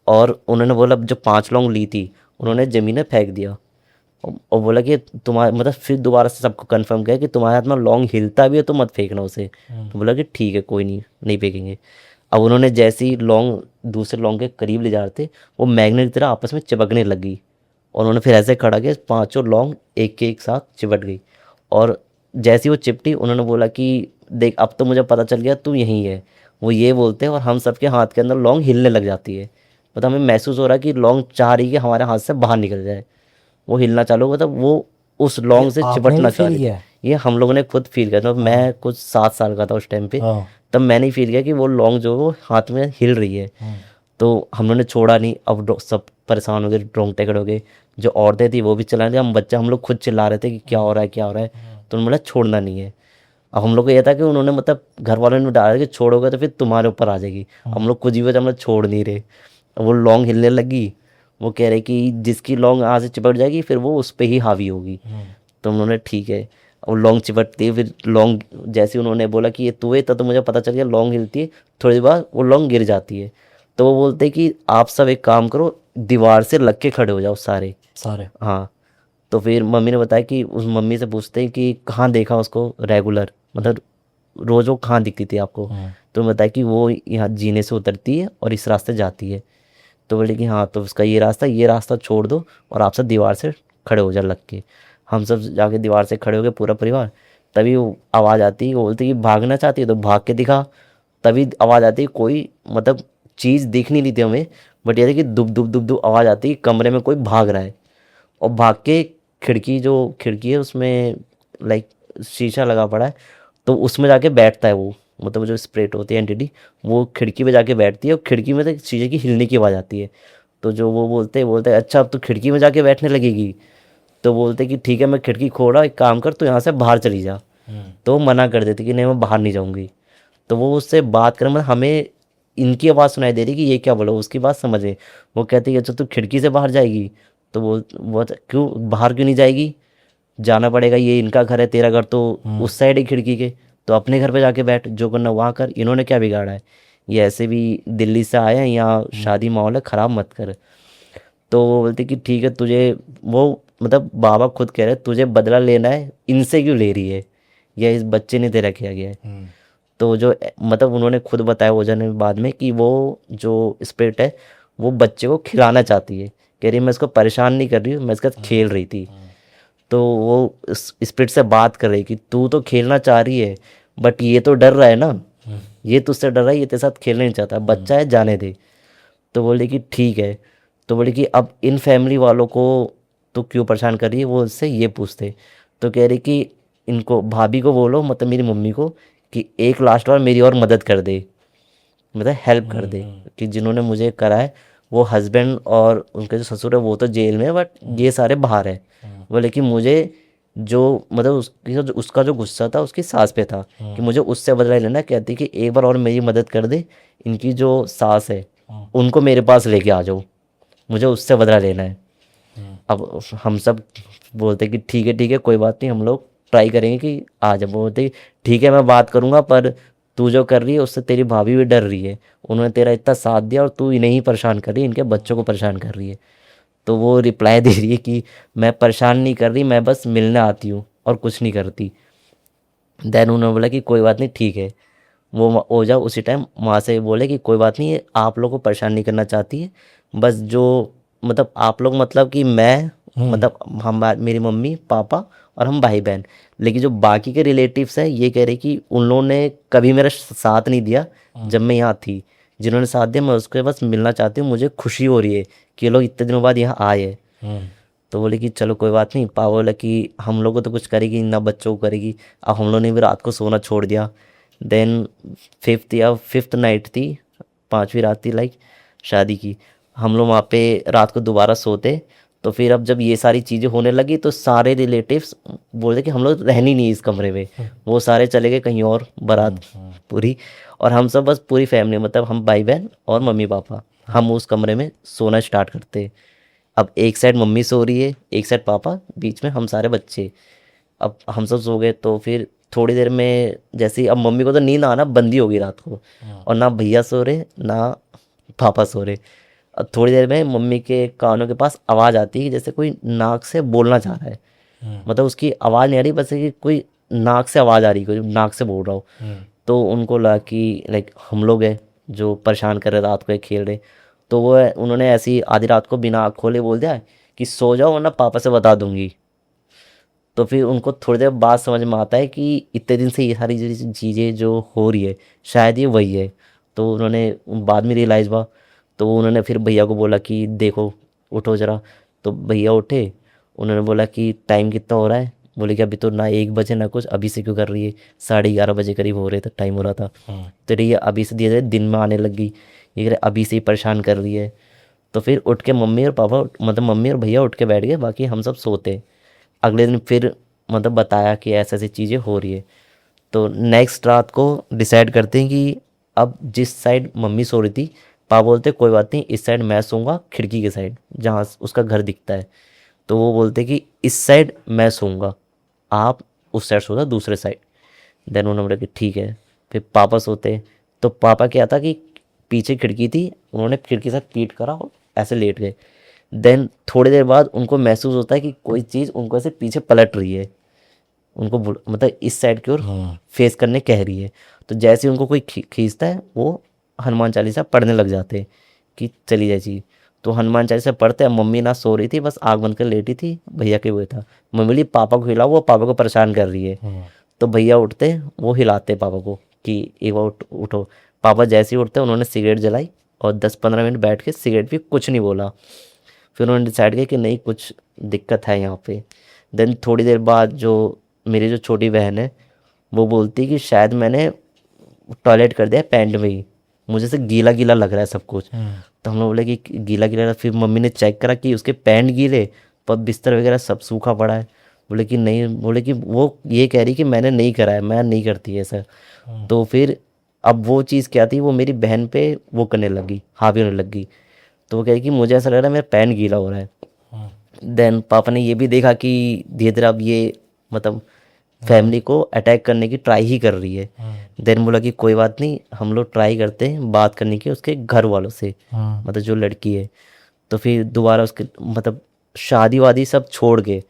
और उन्होंने बोला, जो 5 लौंग ली थी उन्होंने ज़मीन में फेंक दिया। और बोला कि तुम्हारे, मतलब फिर दोबारा से सबको कंफर्म किया कि तुम्हारे हाथ में लौंग हिलता भी है तो मत फेंकना उसे। तो बोला कि ठीक है, कोई नहीं, नहीं फेंकेंगे। अब उन्होंने जैसे ही लौंग दूसरे लौंग के करीब ले जा रहे थे, वो मैग्नेट की तरह आपस में चिपकने लगी। और उन्होंने फिर ऐसे खड़ा किया, 5 लौंग एक के एक साथ चिपट गई। और जैसे ही वो चिपटी, उन्होंने बोला कि देख अब तो मुझे पता चल गया तू यहीं है, वो ये बोलते हैं और हम सबके हाथ के अंदर लौंग हिलने लग जाती है। मतलब हमें महसूस हो रहा है कि लौंग चाह रही है कि हमारे हाथ से बाहर निकल जाए। वो हिलना चालू हुआ, मतलब वो उस ये लौंग से आपने भी चिपटना चाह फील रही थी। किया है? ये हम लोगों ने खुद फील किया था। मैं कुछ 7 साल का था उस टाइम पे। हाँ। तब मैंने फील किया कि वो लौंग जो है वो हाथ में हिल रही है। हम्म। तो हम लोगों ने छोड़ा नहीं। अब सब परेशान हो गए, रोंगटे खड़े हो गए। जो औरतें थी वो भी चिल्ला रही थी, हम लोग खुद चिल्ला रहे थे कि क्या हो रहा है, क्या हो रहा है। तो उन्होंने बोला छोड़ना नहीं है। अब हम लोग को ये था कि उन्होंने मतलब घर वालों ने डाला कि छोड़ोगे तो फिर तुम्हारे ऊपर आ जाएगी। हम लोग कुछ ही वजह हम लोग छोड़ नहीं रहे। अब वो लौंग हिलने लगी। वो कह रहे कि जिसकी लौंग यहाँ से चिपट जाएगी फिर वो उस पर ही हावी होगी। तो उन्होंने ठीक है। और लौंग चिपटती है, फिर लौंग जैसे उन्होंने बोला कि ये तू है, तब तो मुझे पता चल गया लौंग हिलती है। थोड़ी देर बाद वो लौंग गिर जाती है। तो वो बोलते हैं कि आप सब एक काम करो, दीवार से लग के खड़े हो जाओ सारे। सारे। हाँ। तो फिर मम्मी ने बताया कि उस मम्मी से पूछते हैं कि कहाँ देखा उसको रेगुलर, मतलब रोज़ वो कहाँ दिखती थी आपको। तो बताया कि वो यहाँ जीने से उतरती है और इस रास्ते जाती है। तो बोले कि हाँ तो उसका ये रास्ता छोड़ दो और आप सब दीवार से खड़े हो जाए लग के। हम सब जाके दीवार से खड़े हो गए पूरा परिवार। तभी वो आवाज़ आती है, वो बोलती है कि भागना चाहती है तो भाग के दिखा। तभी आवाज़ आती है, कोई मतलब चीज़ दिख नहीं रही थी हमें, बट ये थी कि दुब दुब दुब दुब आवाज़ आती है, कमरे में कोई भाग रहा है। और भाग के खिड़की है उसमें लाइक शीशा लगा पड़ा है, तो उसमें जाके बैठता है वो। मतलब वो जो स्प्रेट होती है एंटिटी, वो खिड़की पे जाके बैठती है और खिड़की में से शीशे की हिलने की आवाज़ आती है। तो जो वो बोलते हैं अच्छा अब तो खिड़की में जाके बैठने लगेगी। तो बोलते कि ठीक है मैं खिड़की खोल रहा, एक काम कर तू यहाँ से बाहर चली जा। तो वो मना कर देती कि नहीं मैं बाहर नहीं जाऊँगी। तो वो उससे बात कर, मतलब हमें इनकी आवाज़ सुनाई दे रही कि ये क्या बोला, उसकी बात समझे। वो कहती है अच्छा तू खिड़की से बाहर जाएगी। तो वो क्यों बाहर क्यों नहीं जाएगी, जाना पड़ेगा, ये इनका घर है, तेरा घर तो उस साइड है खिड़की के। तो अपने घर पे जाके बैठ, जो करना वहाँ कर, इन्होंने क्या बिगाड़ा है, ये ऐसे भी दिल्ली से आए हैं, यहाँ शादी माहौल है, ख़राब मत कर। तो वो बोलती कि ठीक है तुझे, वो मतलब बाबा खुद कह रहे तुझे बदला लेना है, इनसे क्यों ले रही है, या इस बच्चे ने तेरा किया गया है। तो जो मतलब उन्होंने खुद बताया ओझा ने बाद में कि वो जो स्पिरिट है वो बच्चे को खिलाना चाहती है। कह रही मैं इसको परेशान नहीं कर रही हूँ, मैं इसके साथ खेल रही थी। तो वो स्पिरिट से बात कर रही कि तू तो खेलना चाह रही है, बट ये तो डर रहा है ना, ये तुझसे डर रहा है, ये तेरे साथ खेलना नहीं चाहता, बच्चा है जाने दे। तो बोले कि ठीक है। तो बोले कि अब इन फैमिली वालों को तो क्यों परेशान कर रही है, वो उससे ये पूछते। तो कह रही कि इनको भाभी को बोलो, मतलब मेरी मम्मी को, कि एक लास्ट बार मेरी और मदद कर दे, मतलब हेल्प कर दे, कि जिन्होंने मुझे करा है वो हस्बैंड और उनके जो ससुर है वो तो जेल में है, बट ये सारे बाहर है। बोले कि मुझे जो मतलब उसका जो गुस्सा था उसकी सास पे था, कि मुझे उससे बदला लेना है। कहती कि एक बार और मेरी मदद कर दे, इनकी जो सास है उनको मेरे पास लेके आ जाओ, मुझे उससे बदला लेना है। अब हम सब बोलते कि ठीक है कोई बात नहीं, हम लोग ट्राई करेंगे कि आ जाए। बोलते ठीक है मैं बात करूँगा, पर तू जो कर रही है उससे तेरी भाभी भी डर रही है, उन्होंने तेरा इतना साथ दिया और तू इन्हें ही परेशान कर रही है, इनके बच्चों को परेशान कर रही है। तो वो रिप्लाई दे रही है कि मैं परेशान नहीं कर रही, मैं बस मिलने आती हूँ और कुछ नहीं करती। देन उन्होंने बोला कि कोई बात नहीं ठीक है। वो ओझा उसी टाइम वहाँ से बोले कि कोई बात नहीं, ये आप लोगों को परेशान नहीं करना चाहती है, बस जो मतलब आप लोग, मतलब कि मैं, मतलब हम मेरी मम्मी पापा और हम भाई बहन, लेकिन जो बाकी के रिलेटिव्स हैं ये कह रहे कि उन लोगों ने कभी मेरा साथ नहीं दिया जब मैं यहाँ थी। जिन्होंने साथ दिया मैं उसके बस मिलना चाहती हूँ, मुझे खुशी हो रही है कि ये लोग इतने दिनों बाद यहाँ आए हैं। तो बोले कि चलो कोई बात नहीं। पापा बोला कि हम लोग को तो कुछ करेगी ना, बच्चों को करेगी। अब हम लोग ने भी रात को सोना छोड़ दिया। देन फिफ्थ नाइट थी, 5वीं रात थी लाइक शादी की। हम लोग वहाँ पे रात को दोबारा सोते। तो फिर अब जब ये सारी चीज़ें होने लगी तो सारे रिलेटिव्स बोलते कि हम लोग रहनी नहीं इस कमरे में, वो सारे चले गए कहीं और, बारात पूरी। और हम सब बस पूरी फैमिली, मतलब हम भाई बहन और मम्मी पापा, हम उस कमरे में सोना स्टार्ट करते। अब एक साइड मम्मी सो रही है, एक साइड पापा, बीच में हम सारे बच्चे। अब हम सब सो गए तो फिर थोड़ी देर में जैसे ही अब मम्मी को तो नींद आना बंदी हो गई रात को, और ना भैया सो रहे ना पापा सो रहे। अब थोड़ी देर में मम्मी के कानों के पास आवाज़ आती है जैसे कोई नाक से बोलना चाह रहा है। मतलब उसकी आवाज़ नहीं आ रही, बस कि कोई नाक से आवाज़ आ रही, कोई नाक से बोल रहा हो। तो उनको लगा कि लाइक हम लोग हैं जो परेशान कर रहे रात को ये खेल रहे। तो उन्होंने ऐसी आधी रात को बिना आँख खोले बोल दिया कि सो जाओ वरना पापा से बता दूंगी। तो फिर उनको थोड़ी देर बाद समझ में आता है कि इतने दिन से ये सारी चीज़ें जो हो रही है शायद ये वही है। तो उन्होंने बाद में रियलाइज़ हुआ, तो उन्होंने फिर भैया को बोला कि देखो उठो ज़रा। तो भैया उठे, उन्होंने बोला कि टाइम कितना हो रहा है? बोले कि अभी तो ना 1 बजे ना कुछ, अभी से क्यों कर रही है? 11:30 बजे करीब हो रहे थे, टाइम हो रहा था। तो ये अभी से धीरे धीरे दिन में आने लगी, ये कह रहे अभी से ही परेशान कर रही है। तो फिर उठ के मम्मी और पापा, मतलब मम्मी और भैया उठ के बैठ गए, बाकी हम सब सोते। अगले दिन फिर मतलब बताया कि ऐसी ऐसी चीज़ें हो रही है। तो नेक्स्ट रात को डिसाइड करते हैं कि अब जिस साइड मम्मी सो रही थी, पापा बोलते कोई बात नहीं, इस साइड मैं सोऊंगा, खिड़की के साइड जहाँ उसका घर दिखता है। तो वो बोलते कि इस साइड मैं सोऊंगा, आप उस साइड सोना दूसरे साइड। देन उन्होंने बोला कि ठीक है। फिर पापा सोते। तो पापा क्या था कि पीछे खिड़की थी, उन्होंने खिड़की से पीट करा और ऐसे लेट गए। देन थोड़ी देर बाद उनको महसूस होता है कि कोई चीज़ उनको ऐसे पीछे पलट रही है, उनको मतलब इस साइड की ओर फेस करने कह रही है। तो जैसे ही उनको कोई खींचता है, वो हनुमान चालीसा पढ़ने लग जाते हैं कि चली जाए चीज़। तो हनुमान चालीसा पढ़ते हैं। मम्मी ना सो रही थी, बस आग बंद कर लेटी थी, भैया के हुए था। मम्मी बोली पापा को हिलाओ, वो पापा को परेशान कर रही है। तो भैया उठते, वो हिलाते पापा को कि एक बार उठो। पापा जैसे ही उठते उन्होंने सिगरेट जलाई और 10-15 मिनट बैठ के सिगरेट भी कुछ नहीं बोला। फिर उन्होंने डिसाइड किया कि नहीं, कुछ दिक्कत है यहाँ पे। देन थोड़ी देर बाद जो मेरी जो छोटी बहन है, वो बोलती कि शायद मैंने टॉयलेट कर दिया पैंट में ही, मुझे से गीला गीला लग रहा है सब कुछ। तो हम लोग बोले कि गीला गीला फिर मम्मी ने चेक करा कि उसके पैंट गीले, पर बिस्तर वगैरह सब सूखा पड़ा है। बोले कि नहीं, बोले कि वो ये कह रही कि मैंने नहीं करा है, मैं नहीं करती है सर। तो फिर अब वो चीज़ क्या थी, वो मेरी बहन पे वो करने लगी, हावी होने लगी। तो वो कह रही कि मुझे ऐसा लग रहा है मेरा पैंट गीला हो रहा है। देन पापा ने ये भी देखा कि धीरे धीरे अब ये मतलब फैमिली को अटैक करने की ट्राई ही कर रही है। देन बोला कि कोई बात नहीं, हम लोग ट्राई करते हैं बात करने की उसके घर वालों से, मतलब जो लड़की है। तो फिर दोबारा उसके मतलब शादी वादी सब छोड़ के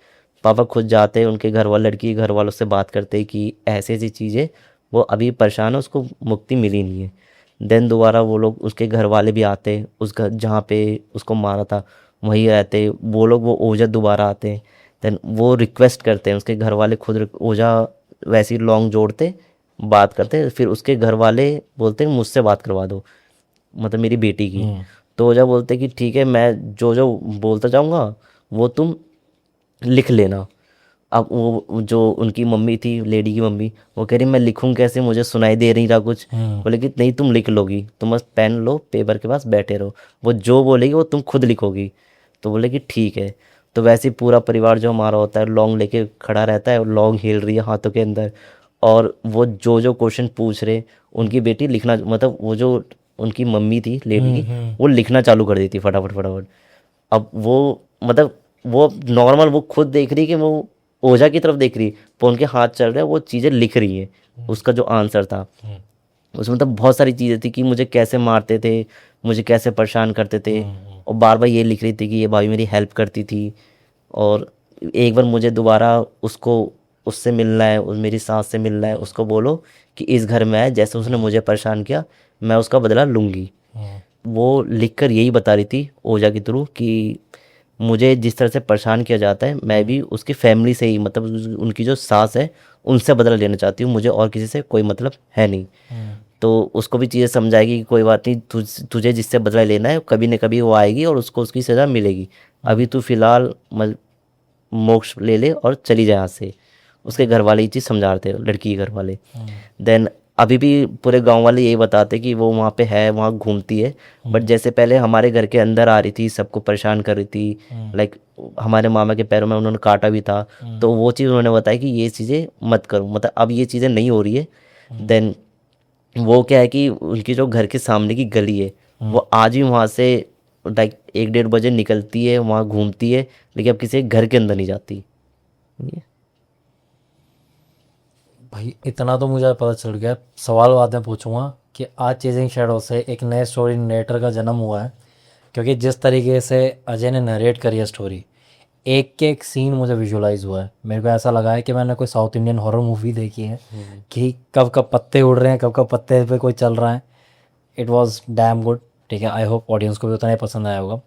पापा खुद जाते हैं उनके घर वाले, लड़की के घर वालों से बात करते हैं कि ऐसी ऐसी चीज़ें, वो अभी परेशान है, उसको मुक्ति मिली नहीं है। देन दोबारा वो लोग, उसके घर वाले भी आते हैं, उस घर जहाँ पे उसको मारा था वहीं रहते वो लोग, वो ओझा दोबारा आते हैं। देन वो रिक्वेस्ट करते हैं, उसके घर वाले खुद ओझा वैसे ही लॉन्ग जोड़ते, बात करते। फिर उसके घर वाले बोलते हैं मुझसे बात करवा दो, मतलब मेरी बेटी की। तो ओझा बोलते कि ठीक है, मैं जो जो बोलता जाऊँगा वो तुम लिख लेना। अब वो जो उनकी मम्मी थी, लेडी की मम्मी, वो कह रही मैं लिखूं कैसे, मुझे सुनाई दे नहीं रहा कुछ। बोले कि नहीं, तुम लिख लोगी, तुम बस पेन लो, पेपर के पास बैठे रहो, वो जो बोलेगी वो तुम खुद लिखोगी। तो बोले कि ठीक है। तो वैसे ही पूरा परिवार जो हमारा होता है लौंग लेके खड़ा रहता है, और लौंग हिल रही है हाथों के अंदर, और वो जो जो क्वेश्चन पूछ रहे, उनकी बेटी लिखना, मतलब वो जो उनकी मम्मी थी लेडी की, वो लिखना चालू कर देती फटाफट फटाफट। अब वो मतलब वो नॉर्मल वो खुद देख रही कि वो ओझा की तरफ देख रही, पर उनके हाथ चल रहे हैं, वो चीज़ें लिख रही है। उसका जो आंसर था उसमें मतलब बहुत सारी चीज़ें थी कि मुझे कैसे मारते थे, मुझे कैसे परेशान करते थे, और बार बार ये लिख रही थी कि ये भाभी मेरी हेल्प करती थी। और एक बार मुझे दोबारा उसको, उससे मिलना है, उस मेरी सास से मिलना है, उसको बोलो कि इस घर में आए, जैसे उसने मुझे परेशान किया मैं उसका बदला लूँगी। वो लिखकर यही बता रही थी ओझा के थ्रू कि मुझे जिस तरह से परेशान किया जाता है, मैं भी उसकी फैमिली से ही, मतलब उनकी जो सास है उनसे बदला लेना चाहती हूँ, मुझे और किसी से कोई मतलब है नहीं। तो उसको भी चीज़ें समझाएगी कि कोई बात नहीं, तुझे जिससे बदला लेना है कभी न कभी वो आएगी और उसको उसकी सज़ा मिलेगी। अभी तू फिलहाल मोक्ष ले ले और चली जाए यहाँ से। उसके घर वाले ये चीज़ समझा रहे थे, लड़की के घर वाले। देन अभी भी पूरे गांव वाले यही बताते कि वो वहाँ पे है, वहाँ घूमती है, बट जैसे पहले हमारे घर के अंदर आ रही थी, सबको परेशान कर रही थी, लाइक हमारे मामा के पैरों में उन्होंने काटा भी था। तो वो चीज़ उन्होंने बताया कि ये चीज़ें मत करो, मतलब अब ये चीज़ें नहीं हो रही है। देन वो क्या है कि उनकी जो घर के सामने की गली है, वो आज भी वहाँ से लाइक 1-1:30 बजे निकलती है, वहाँ घूमती है, लेकिन अब किसी के घर के अंदर नहीं जाती। ये भाई इतना तो मुझे पता चल गया। सवाल बाद में पूछूंगा कि आज चेजिंग शैडो से एक नए स्टोरी नरेटर का जन्म हुआ है, क्योंकि जिस तरीके से अजय ने नरेट करी है स्टोरी, एक के एक सीन मुझे विजुलाइज हुआ है। मेरे को ऐसा लगा है कि मैंने कोई साउथ इंडियन हॉरर मूवी देखी है कि कब कब पत्ते उड़ रहे हैं, कब कब पत्ते पे कोई चल रहा है। It was damn good. ठीक है, आई होप ऑडियंस को भी उतना ही पसंद आया होगा।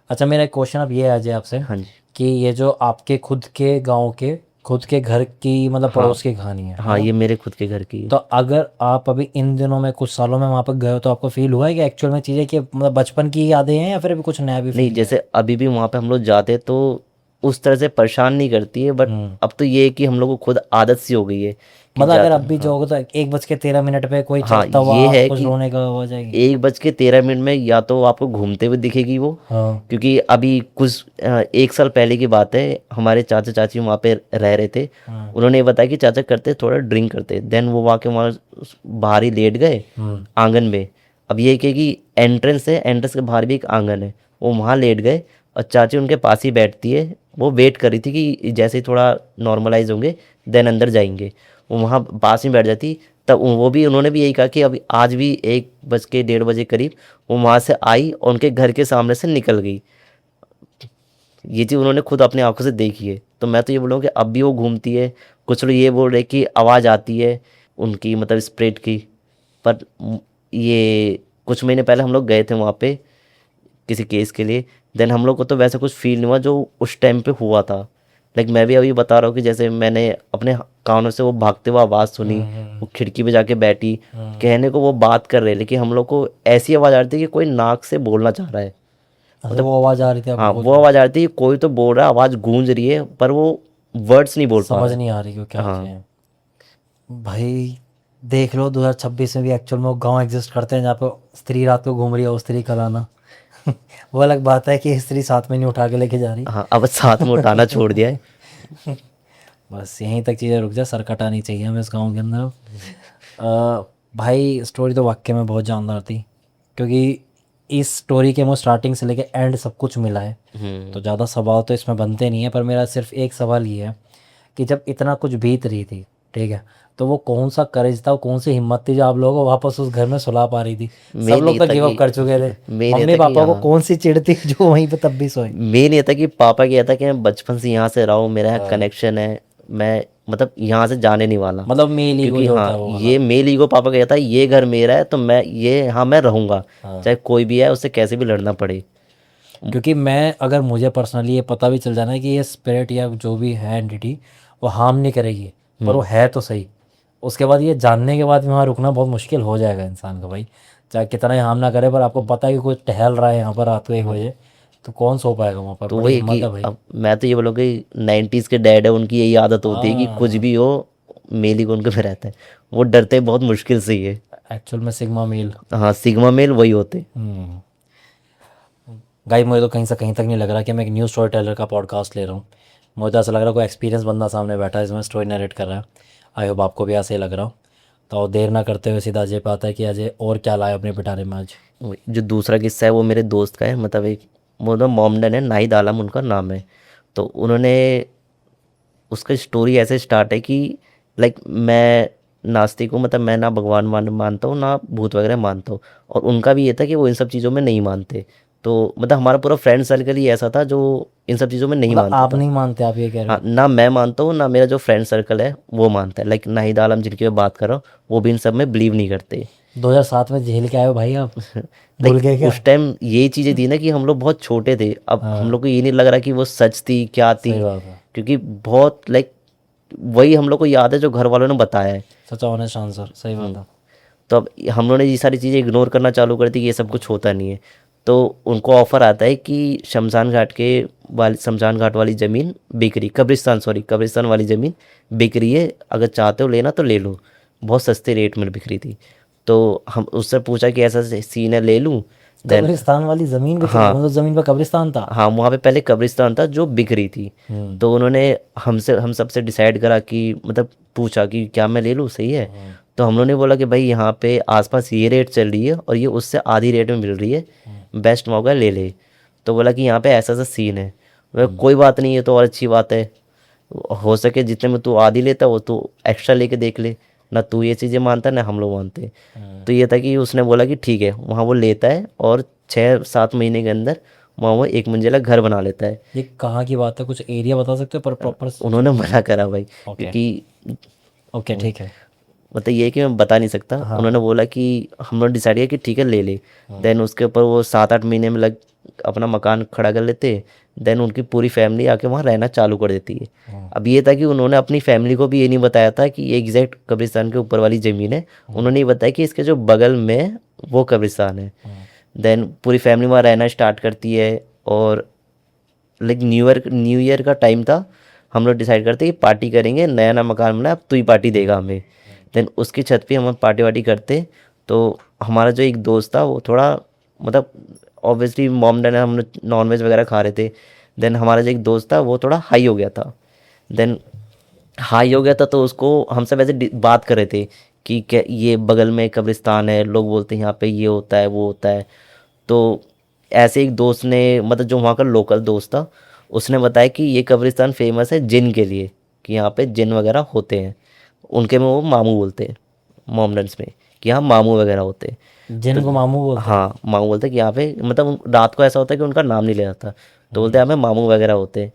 अच्छा, मेरा एक क्वेश्चन अब ये है अजय आपसे हाँ जी। कि ये जो आपके खुद के गांव के खुद के घर की मतलब पड़ोस की कहानी है हाँ, ये मेरे खुद के घर की है। तो अगर आप अभी इन दिनों में कुछ सालों में वहाँ पर गए हो तो आपको फील हुआ है कि एक्चुअल में चीज़ें कि मतलब बचपन की यादें हैं या फिर अभी कुछ नया भी नहीं, फील किया है? जैसे अभी भी वहाँ पे हम लोग जाते तो उस तरह से परेशान नहीं करती है, बट हम्म। अब तो ये है कि हम लोग को खुद आदत सी हो गई है कि मतलब अगर जाते अब भी जाओगे तो 1:13 पे कोई हाँ, चलता ये हुआ है कुछ कि रोने का आवाज आएगी। 1:13 में या तो आपको घूमते हुए दिखेगी वो, हाँ। क्योंकि अभी कुछ 1 साल पहले की बात है, हमारे चाचा चाची वहाँ पे रह रहे थे। हाँ। उन्होंने ये बताया कि चाचा करते थोड़ा ड्रिंक करते, देन वो वहाँ बाहर ही लेट गए हम्म। आंगन में। अब ये है कि एंट्रेंस है, एंट्रेंस के बाहर भी एक आंगन है, वो वहाँ लेट गए और चाची उनके पास ही बैठती है। वो वेट कर रही थी कि जैसे ही थोड़ा नॉर्मलाइज होंगे देन अंदर जाएंगे, वो वहाँ पास में बैठ जाती। तब वो भी उन्होंने भी यही कहा कि अभी आज भी 1 बज के 1:30 करीब वो वहाँ से आई और उनके घर के सामने से निकल गई। ये चीज़ उन्होंने खुद अपनी आंखों से देखी है। तो मैं तो ये बोलूँ कि अब भी वो घूमती है। कुछ लोग ये बोल रहे कि आवाज़ आती है उनकी, मतलब स्प्रिट की। पर ये कुछ महीने पहले हम लोग गए थे वहाँ पे किसी केस के लिए, देन हम लोग को तो वैसा कुछ फील नहीं हुआ जो उस टाइम पे हुआ था। लाइक मैं भी अभी बता रहा हूँ कि जैसे मैंने अपने कानों से वो भागते हुए आवाज़ सुनी, वो खिड़की पे जाके बैठी, कहने को वो बात कर रहे, लेकिन हम लोग को ऐसी आवाज़ आ रही थी कि कोई नाक से बोलना चाह रहा है। अच्छा वो आवाज आ रही थी हाँ, आपको खुद वो को? आवाज़ आ रही थी कि कोई तो बोल रहा है, आवाज़ गूंज रही है, पर वो वर्ड्स नहीं बोल पा समझ रहा नहीं आ रही क्यों क्या है। हाँ, कहें। भाई देख लो 2026 में भी एक्चुअल में वो गांव एग्जिस्ट करते हैं जहाँ पे स्त्री रात को घूम रही है, वो स्त्री कल आना वो अलग बात है कि स्त्री साथ में नहीं उठा के लेके जा रही। हाँ, अब साथ में उठाना छोड़ दिया है। बस यहीं तक चीज़ें रुक जाए, सर कटानी चाहिए हमें इस गाँव के अंदर। भाई स्टोरी तो वाकई में बहुत जानदार थी क्योंकि इस स्टोरी के मुझे स्टार्टिंग से लेके एंड सब कुछ मिला है। तो ज़्यादा सवाल तो इसमें बनते नहीं है, पर मेरा सिर्फ एक सवाल ये है कि जब इतना कुछ बीत रही थी, ठीक है, तो वो कौन सा करेज था, वो कौन सी हिम्मत थी जो आप लोगों को वापस उस घर में सुला पा रही थी? सब मेन लोग ये तो था गिव अप कि कर चुके थे। मेन ये मम्मी था कि पापा को हाँ, कौन सी चिढ़ थी जो वहीं पे तब भी सोए? मेन ये था कि पापा क्या था कि मैं बचपन से यहाँ से रहा हूँ, मेरा यहाँ हाँ। कनेक्शन है, मैं मतलब यहाँ से जाने नहीं वाला। मतलब मेल ईगो क्योंकि जो हाँ, होता है वो वाला। ये मेल ईगो पापा का कहता है ये घर मेरा है तो मैं ये, हाँ, मैं रहूँगा, हाँ। चाहे कोई भी है उससे कैसे भी लड़ना पड़े। क्योंकि मैं अगर मुझे पर्सनली ये पता भी चल जाना है कि ये स्पिरिट या जो भी है एंटिटी वो हार्म नहीं करेगी, पर वो है तो सही, उसके बाद ये जानने के बाद भी वहाँ रुकना बहुत मुश्किल हो जाएगा इंसान का भाई। चाहे कितना ही हार्म ना करे, पर आपको पता है कि कोई टहल रहा है यहाँ पर रात को 1 बजे, तो कौन सो पाएगा वहाँ पर? तो बड़ी वही है कि हिम्मत है भाई। अब मैं तो ये बोलूँ कि 90s के डैड है, उनकी यही आदत होती है कि कुछ हाँ। भी हो मेल ईगो उनके में रहता है, वो डरते बहुत मुश्किल से ही है। एक्चुअल में सिग्मा मेल। हाँ, सिग्मा मेल वही होते। गाइस मुझे तो कहीं से कहीं तक नहीं लग रहा कि मैं एक न्यू स्टोरी टेलर का पॉडकास्ट ले रहा हूँ। मुझे तो ऐसा लग रहा है कोई एक्सपीरियंस बंदा सामने बैठा है इसमें स्टोरी नरेट कर रहा है। आई होप आपको भी ऐसे ही लग रहा हो। तो देर ना करते हुए सीधा अजय पे आता है कि अजय और क्या लाया अपने पिटारे में आज? जो दूसरा किस्सा है वो मेरे दोस्त का है, मतलब एक वो ना मोमडन है, नाहिद आलम उनका नाम है। तो उन्होंने, उसका स्टोरी ऐसे स्टार्ट है कि लाइक मैं नास्तिक हूँ, मतलब मैं ना भगवान मानता हूँ ना भूत वगैरह मानता हूँ, और उनका भी ये था कि वो इन सब चीज़ों में नहीं मानते। तो मतलब हमारा पूरा फ्रेंड सर्कल ही ऐसा था जो इन सब चीज़ों में नहीं मतलब मानता आप था। नहीं मानते, आप ये कह रहे हाँ, हो? ना मैं मानता हूँ ना मेरा जो फ्रेंड सर्कल है वो मानता है। लाइक नाहिद आलम जिनकी मैं बात कर रहा हूँ वो भी इन सब में बिलीव नहीं करते। 2007 में झेल के आए हो भाई आप, भूल लाइक गए क्या? उस टाइम ये चीज़ें थी ना कि हम लोग बहुत छोटे थे, अब हम लोग को ये नहीं लग रहा कि वो सच थी क्या थी, सही बात है। क्योंकि बहुत लाइक वही हम लोग को याद है जो घर वालों ने बताया है। सच ऑनेस्ट आंसर, सही बात है। तो अब हम लोगों ने ये सारी चीज़ें इग्नोर करना चालू कर दी कि ये सब कुछ होता नहीं है। तो उनको ऑफर आता है कि शमशान घाट वाली ज़मीन बिक रही, कब्रिस्तान वाली ज़मीन बिक रही है, अगर चाहते हो लेना तो ले लो। बहुत सस्ते रेट में बिक रही थी। तो हम उससे पूछा कि ऐसा सीन है, ले लूँ? देन कब्रिस्तान वाली जमीन बिक रही है? हाँ, मतलब जमीन पर कब्रिस्तान था? हाँ, वहाँ पे पहले कब्रिस्तान था जो बिक रही थी। तो उन्होंने हम सबसे डिसाइड करा कि मतलब पूछा कि क्या मैं ले लूँ, सही है? तो हम लोगों ने बोला कि भाई यहाँ पे आसपास ये रेट चल रही है और ये उससे आधी रेट में मिल रही है, बेस्ट मौका ले ले। तो बोला कि यहाँ पे ऐसा ऐसा सीन है। बोला कोई बात नहीं, है तो और अच्छी बात है, हो सके जितने में तू आधी लेता वो तू एक्स्ट्रा लेके देख ले, ना तू ये चीज़ें मानता ना हम लोग मानते। तो ये था कि उसने बोला कि ठीक है, वहाँ वो लेता है और 6-7 महीने के अंदर वहाँ वो 1 मंजिला घर बना लेता है। ये कहाँ की बात है, कुछ एरिया बता सकते हो पर प्रॉपर? उन्होंने मना करा भाई, ओके। क्योंकि ओके ठीक है। मतलब ये है कि मैं बता नहीं सकता। उन्होंने बोला कि हम लोग डिसाइड किया कि ठीक है ले ले। देन उसके ऊपर वो 7-8 महीने में लग अपना मकान खड़ा कर लेते। देन उनकी पूरी फैमिली आके वहाँ रहना चालू कर देती है। अब ये था कि उन्होंने अपनी फैमिली को भी ये नहीं बताया था कि ये एग्जैक्ट कब्रिस्तान के ऊपर वाली ज़मीन है। उन्होंने ये बताया कि इसके जो बगल में वो कब्रिस्तान है। देन पूरी फैमिली वहाँ रहना स्टार्ट करती है। और लाइक न्यू ईयर का टाइम था। हम लोग डिसाइड करते कि पार्टी करेंगे, नया नया मकान बना, अब तू ही पार्टी देगा हमें। देन उसकी छत पे हम पार्टी वार्टी करते। तो हमारा जो एक दोस्त था वो थोड़ा मतलब ऑब्वियसली मॉम डैड हम लोग नॉन वेज वगैरह खा रहे थे। देन हमारा जो एक दोस्त था वो थोड़ा हाई हो गया था। देन हाई हो गया था तो उसको हमसे वैसे बात कर रहे थे कि क्या ये बगल में कब्रिस्तान है, लोग बोलते हैं यहाँ पे ये होता है वो होता है। तो ऐसे एक दोस्त ने मतलब जो वहाँ का लोकल दोस्त था उसने बताया कि ये कब्रिस्तान फेमस है जिन के लिए, कि यहाँ पे जिन वगैरह होते हैं। उनके में वो मामू बोलते हैं मोमडन्स में, कि यहाँ मामू वगैरह होते हैं। तो जिनको मामू बोलते हैं। हाँ मामू बोलते हैं कि यहाँ पे मतलब रात को ऐसा होता है कि उनका नाम नहीं लिया जाता, तो बोलते हैं यहाँ पे मामू वगैरह होते हैं।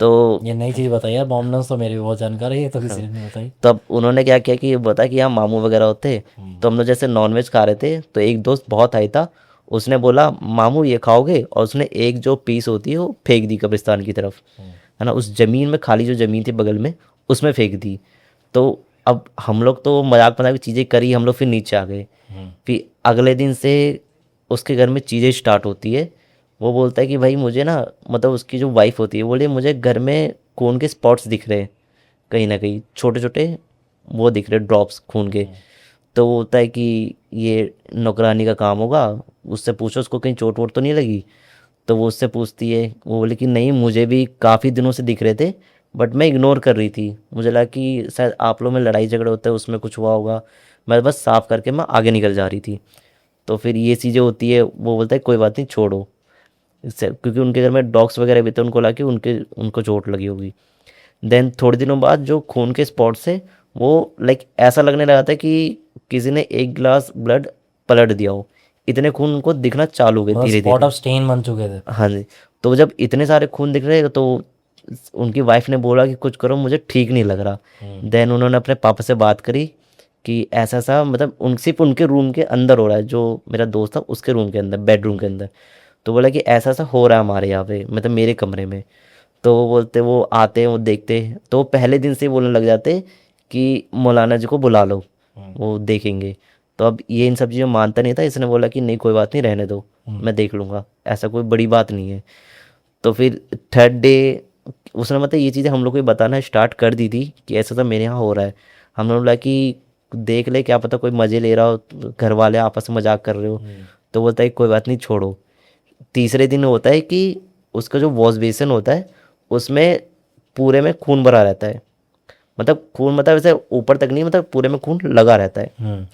तो ये नई चीज़ बताई यार, बॉम्बलेंस तो मेरी भी बहुत जानकारी है, तो किसी ने नहीं बताई। तब उन्होंने क्या किया कि बता कि यहाँ मामू वगैरह होते। तो हम लोग जैसे नॉनवेज खा रहे थे तो एक दोस्त बहुत हाई था, उसने बोला मामू ये खाओगे, और उसने एक जो पीस होती है वो फेंक दी कब्रिस्तान की तरफ, है ना, उस ज़मीन में, खाली जो ज़मीन थी बगल में उसमें फेंक दी। तो अब हम लोग तो मजाक मजाक की चीज़ें करी, हम लोग फिर नीचे आ गए। फिर अगले दिन से उसके घर में चीज़ें स्टार्ट होती है। वो बोलता है कि भाई मुझे ना मतलब उसकी जो वाइफ होती है बोले मुझे घर में खून के स्पॉट्स दिख रहे हैं, कहीं ना कहीं छोटे छोटे वो दिख रहे ड्रॉप्स खून के। तो वो होता है कि ये नौकरानी का काम होगा, उससे पूछो उसको कहीं चोट वोट तो नहीं लगी। तो वो उससे पूछती है, वो बोले कि नहीं मुझे भी काफ़ी दिनों से दिख रहे थे बट मैं इग्नोर कर रही थी, मुझे लगा कि शायद आप लोग में लड़ाई झगड़े होते हैं उसमें कुछ हुआ होगा, मैं बस साफ़ करके मैं आगे निकल जा रही थी। तो फिर ये चीज़ें होती है, वो बोलता है कोई बात नहीं छोड़ो इससे, क्योंकि उनके घर में डॉग्स वगैरह भी थे, उनको लगा कि उनके उनको चोट लगी होगी। देन थोड़े दिनों बाद जो खून के स्पॉट से वो लाइक ऐसा लगने लगा था कि किसी ने एक गिलास ब्लड पलट दिया हो, इतने खून उनको दिखना चालू हो गए मतलब धीरे स्पॉट धीरे। ऑफ स्टेन बन चुके थे। हाँ जी। तो जब इतने सारे खून दिख रहे तो उनकी वाइफ ने बोला कि कुछ करो मुझे ठीक नहीं लग रहा। देन उन्होंने अपने पापा से बात करी कि ऐसा ऐसा मतलब उन सिर्फ उनके रूम के अंदर हो रहा है, जो मेरा दोस्त था उसके रूम के अंदर बेडरूम के अंदर। तो बोला कि ऐसा ऐसा हो रहा है हमारे यहाँ पे मतलब मेरे कमरे में। तो वो बोलते वो आते हैं वो देखते हैं, तो पहले दिन से ही बोलने लग जाते कि मौलाना जी को बुला लो वो देखेंगे। तो अब ये इन सब चीज़ों मानता नहीं था, इसने बोला कि नहीं कोई बात नहीं रहने दो, मैं देख लूँगा, ऐसा कोई बड़ी बात नहीं है। तो फिर थर्ड डे उसने मतलब ये चीज़ें हम लोग को भी बताना स्टार्ट कर दी थी कि ऐसा सब मेरे यहाँ हो रहा है। हम लोग बोला कि देख ले क्या पता कोई मज़े ले रहा हो, घर वाले आपस में मजाक कर रहे हो। तो बोलता है कोई बात नहीं छोड़ो। तीसरे दिन होता है कि उसका जो वॉश बेसिन होता है उसमें पूरे में खून भरा रहता है, मतलब खून मतलब वैसे ऊपर तक नहीं, मतलब पूरे में खून लगा रहता है।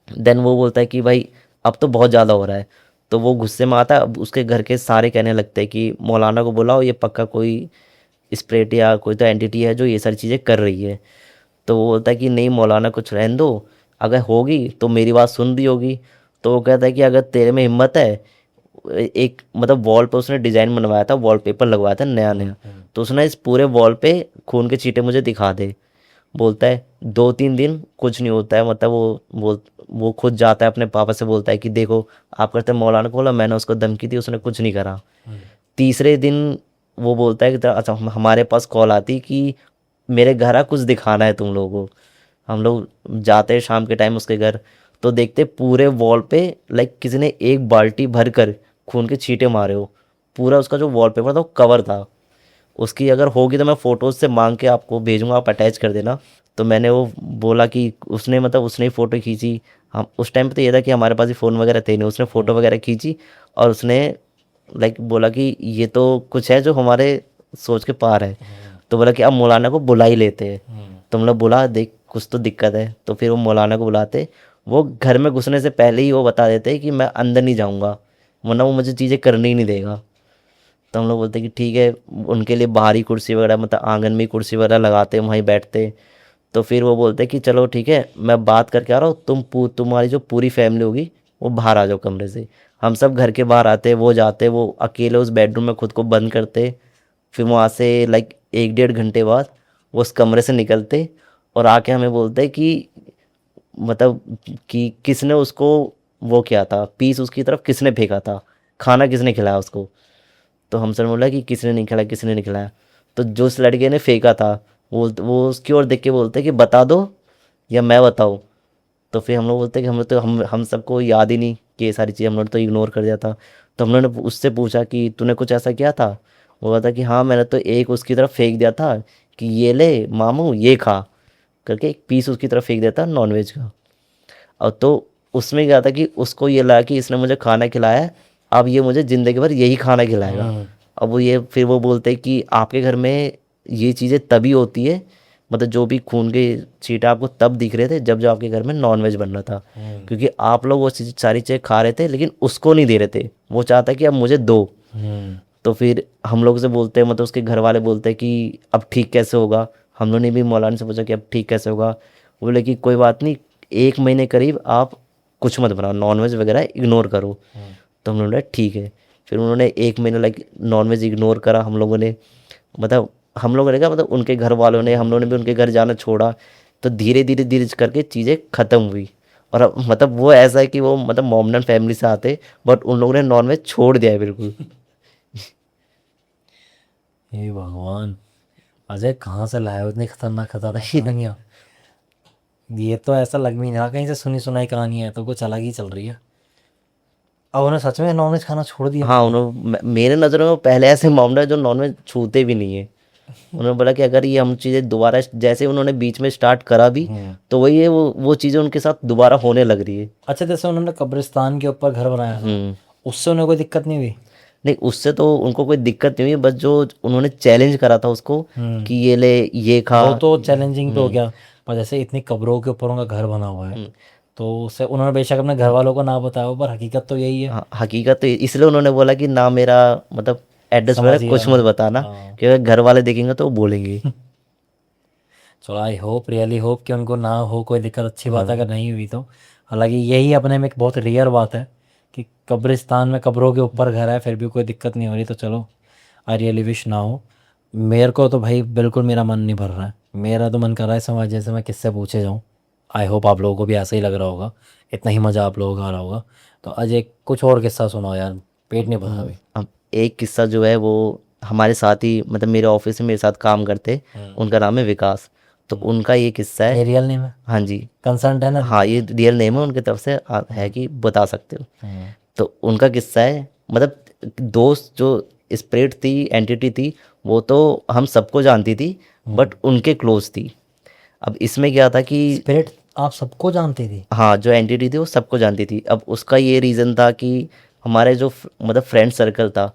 देन वो बोलता है कि भाई अब तो बहुत ज़्यादा हो रहा है। तो वो गुस्से में आता है, अब उसके घर के सारे कहने लगते हैं कि मौलाना को बुलाओ, ये पक्का कोई स्प्रिट या कोई तो एंटिटी है जो ये सारी चीज़ें कर रही है। तो वो बोलता है कि नहीं मौलाना कुछ रहने दो, अगर होगी तो मेरी बात सुन दी होगी। तो वो कहता है कि अगर तेरे में हिम्मत है, एक मतलब वॉल पे उसने डिज़ाइन बनवाया था, वॉलपेपर लगवाया था नया नया, तो उसने इस पूरे वॉल पे खून के छींटे मुझे दिखा दे। बोलता है 2-3 दिन कुछ नहीं होता है, मतलब वो खुद जाता है अपने पापा से बोलता है कि देखो आप करते मौलाना को बोला, मैंने उसको धमकी दी उसने कुछ नहीं करा। तीसरे दिन वो बोलता है कि अच्छा हमारे पास कॉल आती कि मेरे घर आ कुछ दिखाना है तुम लोगों को। हम लोग जाते हैं शाम के टाइम उसके घर, तो देखते पूरे वॉल पे लाइक किसी ने एक बाल्टी भर कर खून के छींटे मारे हो। पूरा उसका जो वॉलपेपर था वो कवर था उसकी, अगर होगी तो मैं फ़ोटोज़ से मांग के आपको भेजूंगा, आप अटैच कर देना। तो मैंने वो बोला कि उसने मतलब उसने ही फ़ोटो खींची। हम उस टाइम पे तो ये था कि हमारे पास ही फ़ोन वगैरह थे नहीं, उसने फ़ोटो वगैरह खींची और उसने लाइक बोला कि ये तो कुछ है जो हमारे सोच के पार है। तो बोला कि अब मौलाना को बुला ही लेते हैं। तो हम लोग बुला देख कुछ तो दिक्कत है, तो फिर वो मौलाना को बुलाते। वो घर में घुसने से पहले ही वो बता देते कि मैं अंदर नहीं जाऊँगा वरना वो मुझे चीज़ें करने ही नहीं देगा। तो हम लोग बोलते कि ठीक है, उनके लिए बाहरी कुर्सी वगैरह मतलब आंगन में ही कुर्सी वगैरह लगाते वहीं बैठते। तो फिर वो बोलते कि चलो ठीक है मैं बात करके आ रहा हूँ, तुम्हारी जो पूरी फैमिली होगी वो बाहर आ जाओ कमरे से। हम सब घर के बाहर आते, वो जाते, वो अकेले उस बेडरूम में खुद को बंद करते। फिर वहाँ से लाइक 1-1.5 घंटे बाद वो उस कमरे से निकलते और आके हमें बोलते कि मतलब कि किसने उसको वो किया था, पीस उसकी तरफ किसने फेंका था, खाना किसने खिलाया उसको। तो हम सर बोला कि किसने नहीं खिलाया, किसने नहीं खिलाया। तो जो उस लड़के ने फेंका था वो उसकी ओर देख के बोलते कि बता दो या मैं बताऊँ। तो फिर हम लोग बोलते कि हम सबको याद ही नहीं कि ये सारी चीज़, हम लोग तो इग्नोर कर दिया था। तो हम लोगों ने उससे पूछा कि तूने कुछ ऐसा किया था। वो बोला था कि हाँ मैंने तो एक उसकी तरफ फेंक दिया था कि ये ले मामू ये खा करके, एक पीस उसकी तरफ फेंक दिया था नॉनवेज का। और तो उसमें क्या था कि उसको ये लगा कि इसने मुझे खाना खिलाया है, अब ये मुझे ज़िंदगी भर यही खाना खिलाएगा। अब वो ये फिर वो बोलते हैं कि आपके घर में ये चीज़ें तभी होती है, मतलब जो भी खून के छींटे आपको तब दिख रहे थे जब जब आपके घर में नॉनवेज बन रहा था, क्योंकि आप लोग वो सारी चीज़ें खा रहे थे लेकिन उसको नहीं दे रहे थे, वो चाहता है कि अब मुझे दो। तो फिर हम लोग से बोलते हैं, मतलब उसके घर वाले बोलते हैं कि अब ठीक कैसे होगा। हम लोग ने भी मौलाना से पूछा कि अब ठीक कैसे होगा। वो बोले कि कोई बात नहीं, 1 महीने करीब आप कुछ मत बनाओ, नॉनवेज वगैरह इग्नोर करो। तो हम लोगों ने ठीक है। फिर उन्होंने 1 महीने लाइक नॉनवेज इग्नोर करा हम लोगों ने, मतलब हम लोगों ने कहा, मतलब उनके घर वालों ने, हम लोगों ने भी उनके घर जाना छोड़ा। तो धीरे धीरे धीरे करके चीज़ें ख़त्म हुई। और अब मतलब वो ऐसा है कि वो मतलब मोमडन फैमिली से आते, बट उन लोगों ने नॉनवेज छोड़ दिया है बिल्कुल। हे भगवान, अजय कहाँ से लाए हो इतनी खतरनाक खतरनाक कहानियाँ। ये तो ऐसा लग भी नहीं रहा कहीं से सुनी सुनाई कहानी है, तो कुछ अलग ही चल रही है। अब उन्हें सच में नॉनवेज खाना छोड़ दिया। हाँ, उन्होंने मेरे नज़रों में वो पहले ऐसे मोमडन है जो नॉनवेज छूते भी नहीं है। उन्होंने बोला कि अगर ये हम चीज़ें दोबारा, जैसे उन्होंने बीच में स्टार्ट करा भी, तो वही है, वो चीज़ें उनके साथ दोबारा होने लग रही है। अच्छा, जैसे उन्होंने कब्रिस्तान के ऊपर घर बनाया था, उससे उन्हें कोई दिक्कत नहीं हुई? नहीं, उससे तो उनको कोई दिक्कत नहीं हुई, बस जो उन्होंने चैलेंज करा था उसको कि ये ले ये खा। वो तो चैलेंजिंग तो हो गया, पर जैसे इतनी कब्रों के ऊपर उनका घर बना हुआ है, तो उससे उन्होंने बेशक अपने घर वालों को ना बताया हो, पर हकीकत तो यही है। हाँ, हकीकत तो इसलिए उन्होंने बोला कि ना मेरा मतलब एड्रेस वगैरह समझ कुछ गया। मत बताना, हाँ। क्योंकि घर वाले देखेंगे तो वो बोलेंगे। चलो, आई होप, रियली होप कि उनको ना हो कोई दिक्कत। अच्छी बात है अगर नहीं हुई तो। हालांकि यही अपने में एक बहुत रेयर बात है कि कब्रिस्तान में कब्रों के ऊपर घर है फिर भी कोई दिक्कत नहीं हो रही, तो चलो, आई रियली विश ना हो। मेरे को तो भाई बिल्कुल मेरा मन नहीं भर रहा है। मेरा तो मन कर रहा है समझ जैसे मैं किससे पूछे जाऊँ। आई होप आप लोगों को भी ऐसा ही लग रहा होगा, इतना ही मज़ा आप लोगों को आ रहा होगा। तो अजय कुछ और किस्सा सुनाओ यार, पेट नहीं भर रहा अभी। अब एक किस्सा जो है वो हमारे साथ ही, मतलब मेरे ऑफिस में मेरे साथ काम करते, उनका नाम है विकास। तो उनका ये किस्सा ये है। रियल नेम है? हाँ जी। कंसर्न है ना? हाँ, ये रियल नेम है उनकी तरफ से, है कि बता सकते हो। हम्म। तो उनका किस्सा है, मतलब दोस्त जो स्पिरिट थी, एंटिटी थी, वो तो हम सबको जानती थी, बट उनके क्लोज थी। अब इसमें क्या था कि स्पिरिट आप सबको जानती थी? हाँ, जो एंटिटी थी वो सबको जानती थी। अब उसका ये रीज़न था कि हमारे जो मतलब फ्रेंड सर्कल था,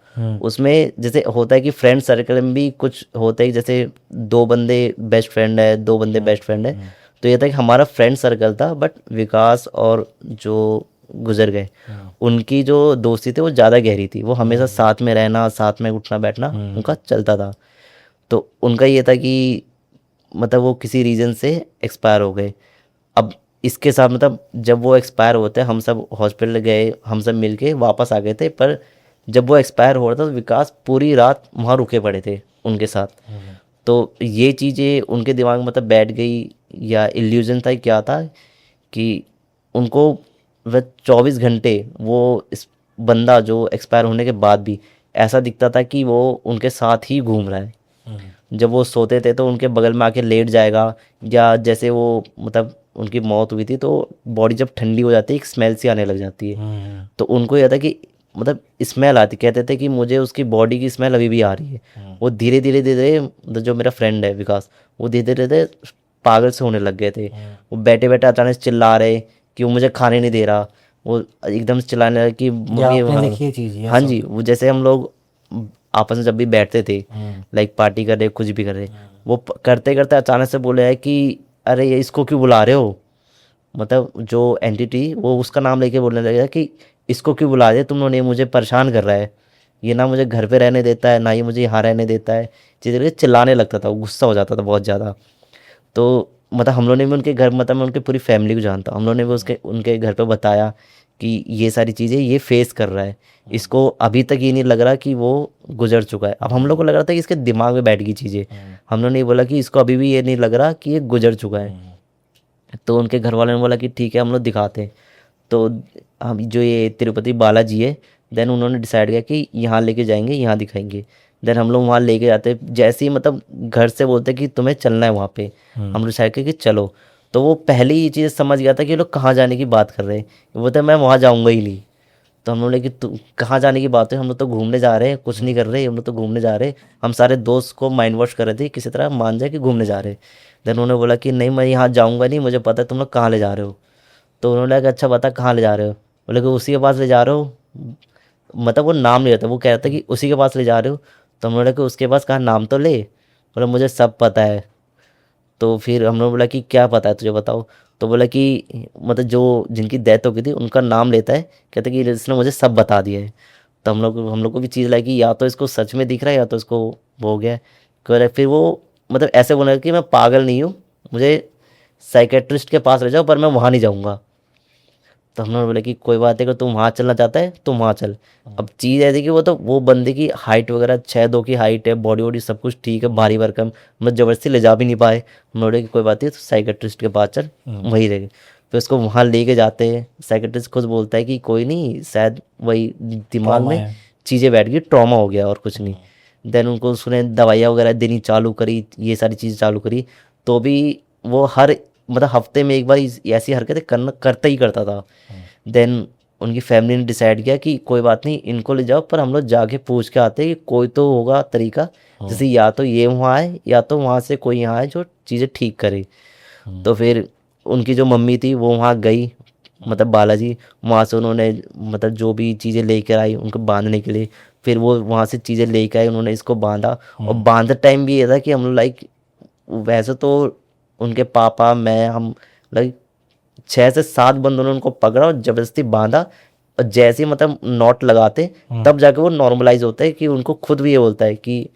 उसमें जैसे होता है कि फ्रेंड सर्कल में भी कुछ होता है, जैसे 2 बंदे बेस्ट फ्रेंड है, 2 बंदे बेस्ट फ्रेंड है। तो ये था कि हमारा फ्रेंड सर्कल था, बट विकास और जो गुजर गए, उनकी जो दोस्ती थी वो ज़्यादा गहरी थी। वो हमेशा साथ में रहना, साथ में उठना बैठना उनका चलता था। तो उनका ये था कि मतलब वो किसी रीज़न से एक्सपायर हो गए। अब इसके साथ मतलब जब वो एक्सपायर होते हम सब हॉस्पिटल गए, हम सब मिलके वापस आ गए थे। पर जब वो एक्सपायर हो रहा था तो विकास पूरी रात वहाँ रुके पड़े थे उनके साथ। तो ये चीज़ें उनके दिमाग में मतलब बैठ गई, या इल्यूजन था, क्या था कि उनको वह 24 घंटे वो इस बंदा जो एक्सपायर होने के बाद भी ऐसा दिखता था कि वो उनके साथ ही घूम रहा है। जब वो सोते थे तो उनके बगल में आके लेट जाएगा, या जैसे वो मतलब उनकी मौत हुई थी तो बॉडी जब ठंडी हो जाती है एक स्मेल सी आने लग जाती है। तो उनको यह था कि मतलब स्मेल आती, कहते थे कि मुझे उसकी बॉडी की स्मेल अभी भी आ रही है। वो धीरे धीरे धीरे धीरे, मतलब जो मेरा फ्रेंड है विकास, वो धीरे धीरे धीरे पागल से होने लग गए थे। वो बैठे बैठे अचानक से चिल्ला रहे कि वो मुझे खाने नहीं दे रहा। वो एकदम से चिल्लाने लगे कि ये मम्मी आपने देखी है चीज़ ये हाँ सब? जी, वो जैसे हम लोग आपस में जब भी बैठते थे, लाइक पार्टी कर रहे कुछ भी कर रहे, वो करते करते अचानक से बोले है कि अरे ये इसको क्यों बुला रहे हो। मतलब जो एंटिटी वो उसका नाम लेके बोलने लगा कि इसको क्यों बुला रहे तुम लोगों ने, ये मुझे परेशान कर रहा है, ये ना मुझे घर पे रहने देता है ना ही मुझे यहाँ रहने देता है। चीज़ करके चिल्लाने लगता था, वो गुस्सा हो जाता था बहुत ज़्यादा। तो मतलब हम लोगों ने भी उनके घर, मतलब मैं उनकी पूरी फैमिली को जानता हूँ, हम लोगों ने भी उसके उनके घर पे बताया कि ये सारी चीज़ें ये फेस कर रहा है। इसको अभी तक ये नहीं लग रहा कि वो गुजर चुका है। अब हम लोग को लग रहा था कि इसके दिमाग में बैठ गई चीज़ें। हम लोगों ने ये बोला कि इसको अभी भी ये नहीं लग रहा कि ये गुजर चुका है। तो उनके घर वालों ने बोला कि ठीक है हम लोग दिखाते हैं। तो हम जो ये तिरुपति बालाजी है, देन उन्होंने डिसाइड किया कि यहाँ लेके जाएंगे, यहाँ दिखाएंगे। देन हम लोग वहाँ लेके जाते, जैसे ही मतलब घर से बोलते कि तुम्हें चलना है वहाँ पे, हम डिसाइड किया कि चलो। तो वो पहले ही ये चीज़ समझ गया था कि ये लोग कहाँ जाने की बात कर रहे हैं। वो बोलते मैं वहाँ जाऊँगा ही नहीं। तो हम लोग बोले कि तू कहाँ जाने की बात है, हम लोग तो घूमने जा रहे हैं, कुछ नहीं कर रहे, हम लोग तो घूमने जा रहे हैं। हम सारे दोस्त को माइंड वॉश कर रहे थे किसी तरह मान जाए कि घूमने जा रहे हैं। देन उन्होंने बोला कि नहीं मैं यहाँ जाऊँगा नहीं, मुझे पता है तुम लोग कहाँ ले जा रहे हो। तो उन्होंने कहा अच्छा बता कहाँ ले जा रहे हो। बोले कि उसी के पास ले जा रहे हो, मतलब वो नाम नहीं रहता, वो कह रहा था कि उसी के पास ले जा रहे हो। तो हम लोग बोला कि उसके पास कहा नाम तो ले। बोला मुझे सब पता है। तो फिर हम लोग बोला कि क्या पता है तुझे बताओ। तो बोला कि मतलब जो जिनकी डेथ हो गई थी उनका नाम लेता है, कहते कि इसने मुझे सब बता दिया है। तो हम लोग को भी चीज़ लगी या तो इसको सच में दिख रहा है या तो इसको वो हो गया है। फिर वो मतलब ऐसे बोलने लगा कि मैं पागल नहीं हूँ, मुझे साइकेट्रिस्ट के पास ले जाओ पर मैं वहाँ नहीं जाऊँगा। तो हम लोग बोले कि कोई बात है, अगर तुम वहाँ चलना चाहता है तो वहाँ चल। अब चीज़ ऐसी कि वो बंदे की हाइट वगैरह 6'2" की हाइट है, बॉडी वॉडी सब कुछ ठीक है, भारी भरकम, मतलब ज़बरदस्ती ले जा भी नहीं पाए। हम बोले कि कोई बात नहीं, तो साइकेट्रिस्ट के पास चल, वहीं रहेंगे। फिर उसको वहाँ लेके जाते हैं, साइकेट्रिस्ट खुद बोलता है कि कोई नहीं, शायद वही दिमाग ट्रॉमा में है। चीज़ें बैठ गई, ट्रॉमा हो गया और कुछ नहीं। देन उनको उसने दवाइयाँ वगैरह देनी चालू करी, ये सारी चीज़ें चालू करी। तो भी वो हर मतलब हफ्ते में एक बार ऐसी हरकतें करना करता ही करता था। देन उनकी फैमिली ने डिसाइड किया कि कोई बात नहीं इनको ले जाओ, पर हम लोग जाके पूछ के आते हैं कि कोई तो होगा तरीका, जैसे या तो ये वहाँ आए या तो वहाँ से कोई यहाँ आए जो चीज़ें ठीक करे। तो फिर उनकी जो मम्मी थी वो वहाँ गई, मतलब बालाजी, वहाँ से उन्होंने मतलब जो भी चीज़ें लेकर आई उनको बांधने के लिए। फिर वो वहाँ से चीज़ें लेकर आए, उन्होंने इसको बांधा। और बांधते टाइम भी ये था कि हम लोग लाइक वैसे तो उनके पापा मैं हम लाइक 6 से 7 बंदों ने उनको पकड़ा और जबरदस्ती बांधा। और जैसे ही मतलब नॉट लगाते तब जाके वो नॉर्मलाइज होता है कि उनको खुद भी ये बोलता है कि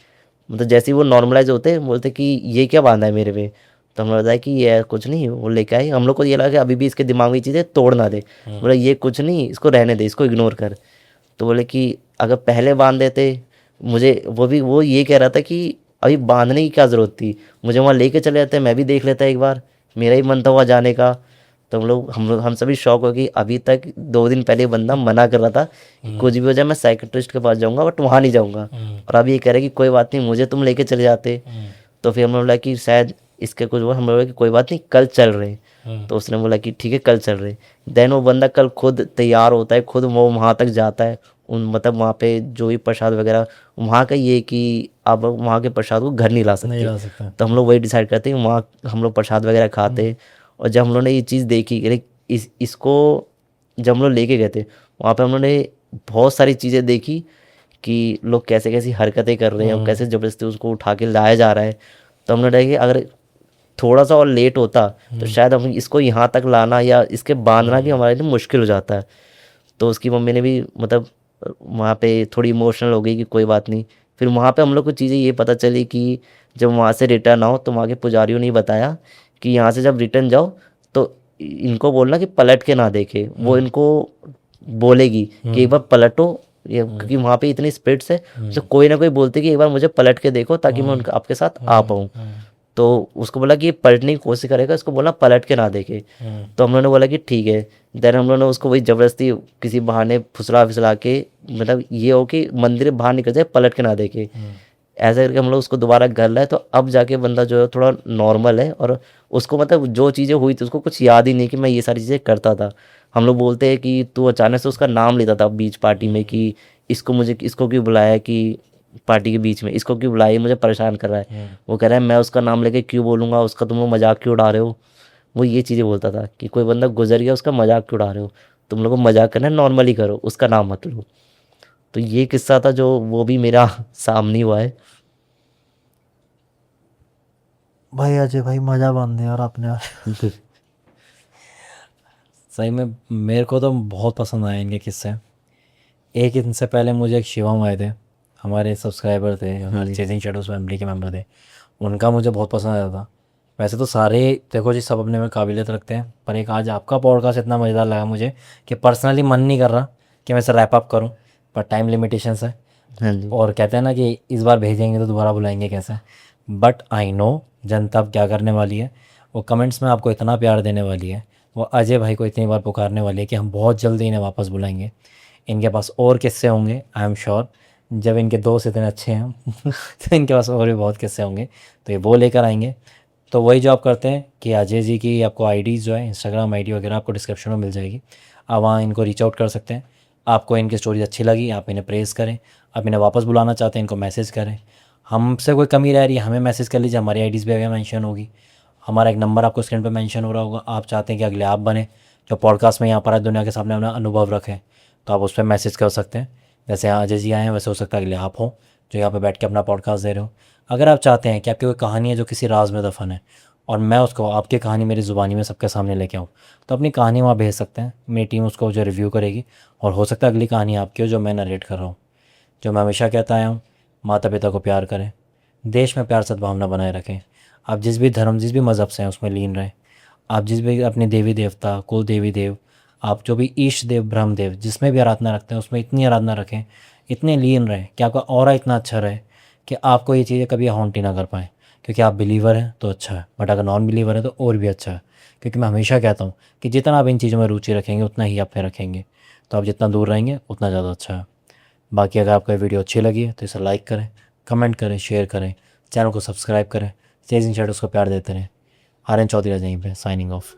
मतलब जैसे ही वो नॉर्मलाइज होते हैं बोलते कि ये क्या बांधा है मेरे पे। तो हमें लगता है कि ये कुछ नहीं, वो लेके आए। हम लोग को ये लगा कि अभी भी इसके दिमाग में चीज़ें तोड़ ना दे। बोले ये कुछ नहीं, इसको रहने दे, इसको इग्नोर कर। तो बोले कि अगर पहले बांध देते, मुझे वो ये कह रहा था कि अभी बांधने की क्या ज़रूरत थी, मुझे वहाँ लेके चले जाते, मैं भी देख लेता एक बार, मेरा ही मन था वहाँ जाने का। तो हम सभी शौक हो कि अभी तक 2 दिन पहले बंदा मना कर रहा था कि कुछ भी हो जाए मैं साइकेट्रिस्ट के पास जाऊंगा बट वहाँ नहीं जाऊंगा, और अभी ये कह रहे कि कोई बात नहीं मुझे तुम लेके चले जाते। तो फिर हमने बोला कि शायद इसके कुछ हुआ, हम बोला कि कोई बात नहीं कल चल रहे हैं। तो उसने बोला कि ठीक है कल चल रहे। देन वो बंदा कल खुद तैयार होता है, खुद वो वहाँ तक जाता है। उन मतलब वहाँ पे जो भी प्रसाद वगैरह, वहाँ का ये कि आप वहाँ के प्रसाद को घर नहीं ला नहीं सकते। ला सकता। तो हम लोग वही डिसाइड करते हैं, वहाँ हम लोग प्रसाद वगैरह खाते हैं। और जब हम लोगों ने ये चीज़ देखी कि इसको जब हम लोग लेके गए थे वहाँ पे हम लोगों ने बहुत सारी चीज़ें देखी कि लोग कैसे कैसी हरकतें कर रहे हैं और कैसे ज़बरदस्ती उसको उठा के लाया जा रहा है। तो हमने देखा कि अगर थोड़ा सा और लेट होता तो शायद हम इसको यहाँ तक लाना या इसके बांधना भी हमारे लिए मुश्किल हो जाता है। तो उसकी मम्मी ने भी मतलब वहाँ पे थोड़ी इमोशनल हो गई कि कोई बात नहीं। फिर वहाँ पे हम लोग को चीज़ें ये पता चली कि जब वहाँ से रिटर्न आओ तो वहाँ के पुजारियों ने बताया कि यहाँ से जब रिटर्न जाओ तो इनको बोलना कि पलट के ना देखे, वो इनको बोलेगी कि एक बार पलटो, ये क्योंकि वहाँ पे इतनी स्पिरिट्स है, तो कोई ना कोई बोलते कि एक बार मुझे पलट के देखो ताकि मैं उनका आपके साथ आ पाऊँ। तो उसको बोला कि ये पलटने की कोशिश करेगा, इसको बोला पलट के ना देखे। तो हम लोगों ने बोला कि ठीक है। देन हम लोगों ने उसको वही ज़बरदस्ती किसी बहाने फुसला फिसला के मतलब ये हो कि मंदिर बाहर निकल जाए, पलट के ना देखे। ऐसा करके हम लोग उसको दोबारा घर लाए, तो अब जाके बंदा जो है थोड़ा नॉर्मल है। और उसको मतलब जो चीज़ें हुई थी उसको कुछ याद ही नहीं कि मैं ये सारी चीज़ें करता था। हम लोग बोलते हैं कि तू अचानक से उसका नाम लेता था बीच पार्टी में कि इसको क्यों बुलाया, कि पार्टी के बीच में इसको क्यों बुलाया, ये मुझे परेशान कर रहा है। वो कह रहा है मैं उसका नाम लेके क्यों बोलूँगा, उसका तुम लोग मजाक क्यों उड़ा रहे हो। वो ये चीज़ें बोलता था कि कोई बंदा गुजर गया उसका मजाक क्यों उड़ा रहे हो, तुम लोग को मजाक करना है नॉर्मली करो, उसका नाम मत लो। तो ये किस्सा था जो वो भी मेरा सामने हुआ है। भाई अजय भाई मज़ा बांध दिया यार आपने आज। सही में मेरे को तो बहुत पसंद आए इनके किस्से। एक इनसे पहले मुझे एक शिवम आए थे, हमारे सब्सक्राइबर थे, हमारे चेजिंग शेडोज़ फैमिली के मेंबर थे, उनका मुझे बहुत पसंद आया था। वैसे तो सारे देखो जी सब अपने में काबिलियत रखते हैं, पर एक आज आपका पॉडकास्ट इतना मज़ेदार लगा मुझे कि पर्सनली मन नहीं कर रहा कि मैं इसे रैप अप करूं, पर टाइम लिमिटेशंस है। हाँ जी। और कहते हैं ना कि इस बार भेजेंगे तो दोबारा बुलाएंगे कैसे, बट आई नो जनता अब क्या करने वाली है। वो कमेंट्स में आपको इतना प्यार देने वाली है, वो अजय भाई को इतनी बार पुकारने वाली है कि हम बहुत जल्दी इन्हें वापस बुलाएंगे। इनके पास और किस्से होंगे, आई एम श्योर। जब इनके दोस्त इतने अच्छे हैं तो इनके पास और भी बहुत किस्से होंगे, तो ये वो लेकर आएंगे। तो वही जो आप करते हैं कि अजय जी की आपको आईडीज़ जो है, इंस्टाग्राम आईडी वगैरह आपको डिस्क्रिप्शन में मिल जाएगी, आप वहाँ इनको रीच आउट कर सकते हैं। आपको इनकी स्टोरीज अच्छी लगी, आप इन्हें प्रेज़ करें, आप इन्हें वापस बुलाना चाहते हैं, इनको मैसेज करें। हमसे कोई कमी रह रही है, हमें मैसेज कर लीजिए, हमारी आईडीज़ भी आगे मेंशन होगी। हमारा एक नंबर आपको स्क्रीन पे मेंशन हो रहा होगा। आप चाहते हैं कि अगले आप बने जो पॉडकास्ट में यहाँ पर आए, दुनिया के सामने अपना अनुभव रखें, तो आप उस पर मैसेज कर सकते हैं। जैसे यहाँ अजय जी आए हैं, वैसे हो सकता है अगले आप हो जो यहाँ पे बैठ के अपना पॉडकास्ट दे रहे हो। अगर आप चाहते हैं कि आपकी कोई कहानी है जो किसी राज में दफन है और मैं उसको, आपकी कहानी मेरी ज़ुबानी में सबके सामने लेके आऊँ, तो अपनी कहानी वहाँ भेज सकते हैं। मेरी टीम उसको जो रिव्यू करेगी, और हो सकता है अगली कहानी आपकी हो जो मैं नरेट कर रहा हूँ। जो मैं हमेशा कहता आया हूँ, माता पिता को प्यार करें, देश में प्यार सद्भावना बनाए रखें। आप जिस भी धर्म, जिस भी मज़हब से हैं उसमें लीन रहें। आप जिस भी अपने देवी देवता, कुल देवी देव, आप जो भी ईष्ट देव, ब्रह्म देव, जिसमें भी आराधना रखते हैं उसमें इतनी आराधना रखें, इतने लीन रहें कि आपका ऑरा इतना अच्छा रहे कि आपको ये चीज़ें कभी हॉन्ट ही ना कर पाएँ। क्योंकि आप बिलीवर हैं तो अच्छा है, बट अगर नॉन बिलीवर है तो और भी अच्छा है। क्योंकि मैं हमेशा कहता हूँ कि जितना आप इन चीज़ों में रुचि रखेंगे उतना ही आप में रखेंगे, तो आप जितना दूर रहेंगे उतना ज़्यादा अच्छा है। बाकी अगर आपको ये वीडियो अच्छी लगी है तो इसे लाइक करें, कमेंट करें, शेयर करें, चैनल को सब्सक्राइब करें, चेजिंग शैडोज़ को प्यार देते रहें। आर्यन चौधरी यहीं पे साइनिंग ऑफ।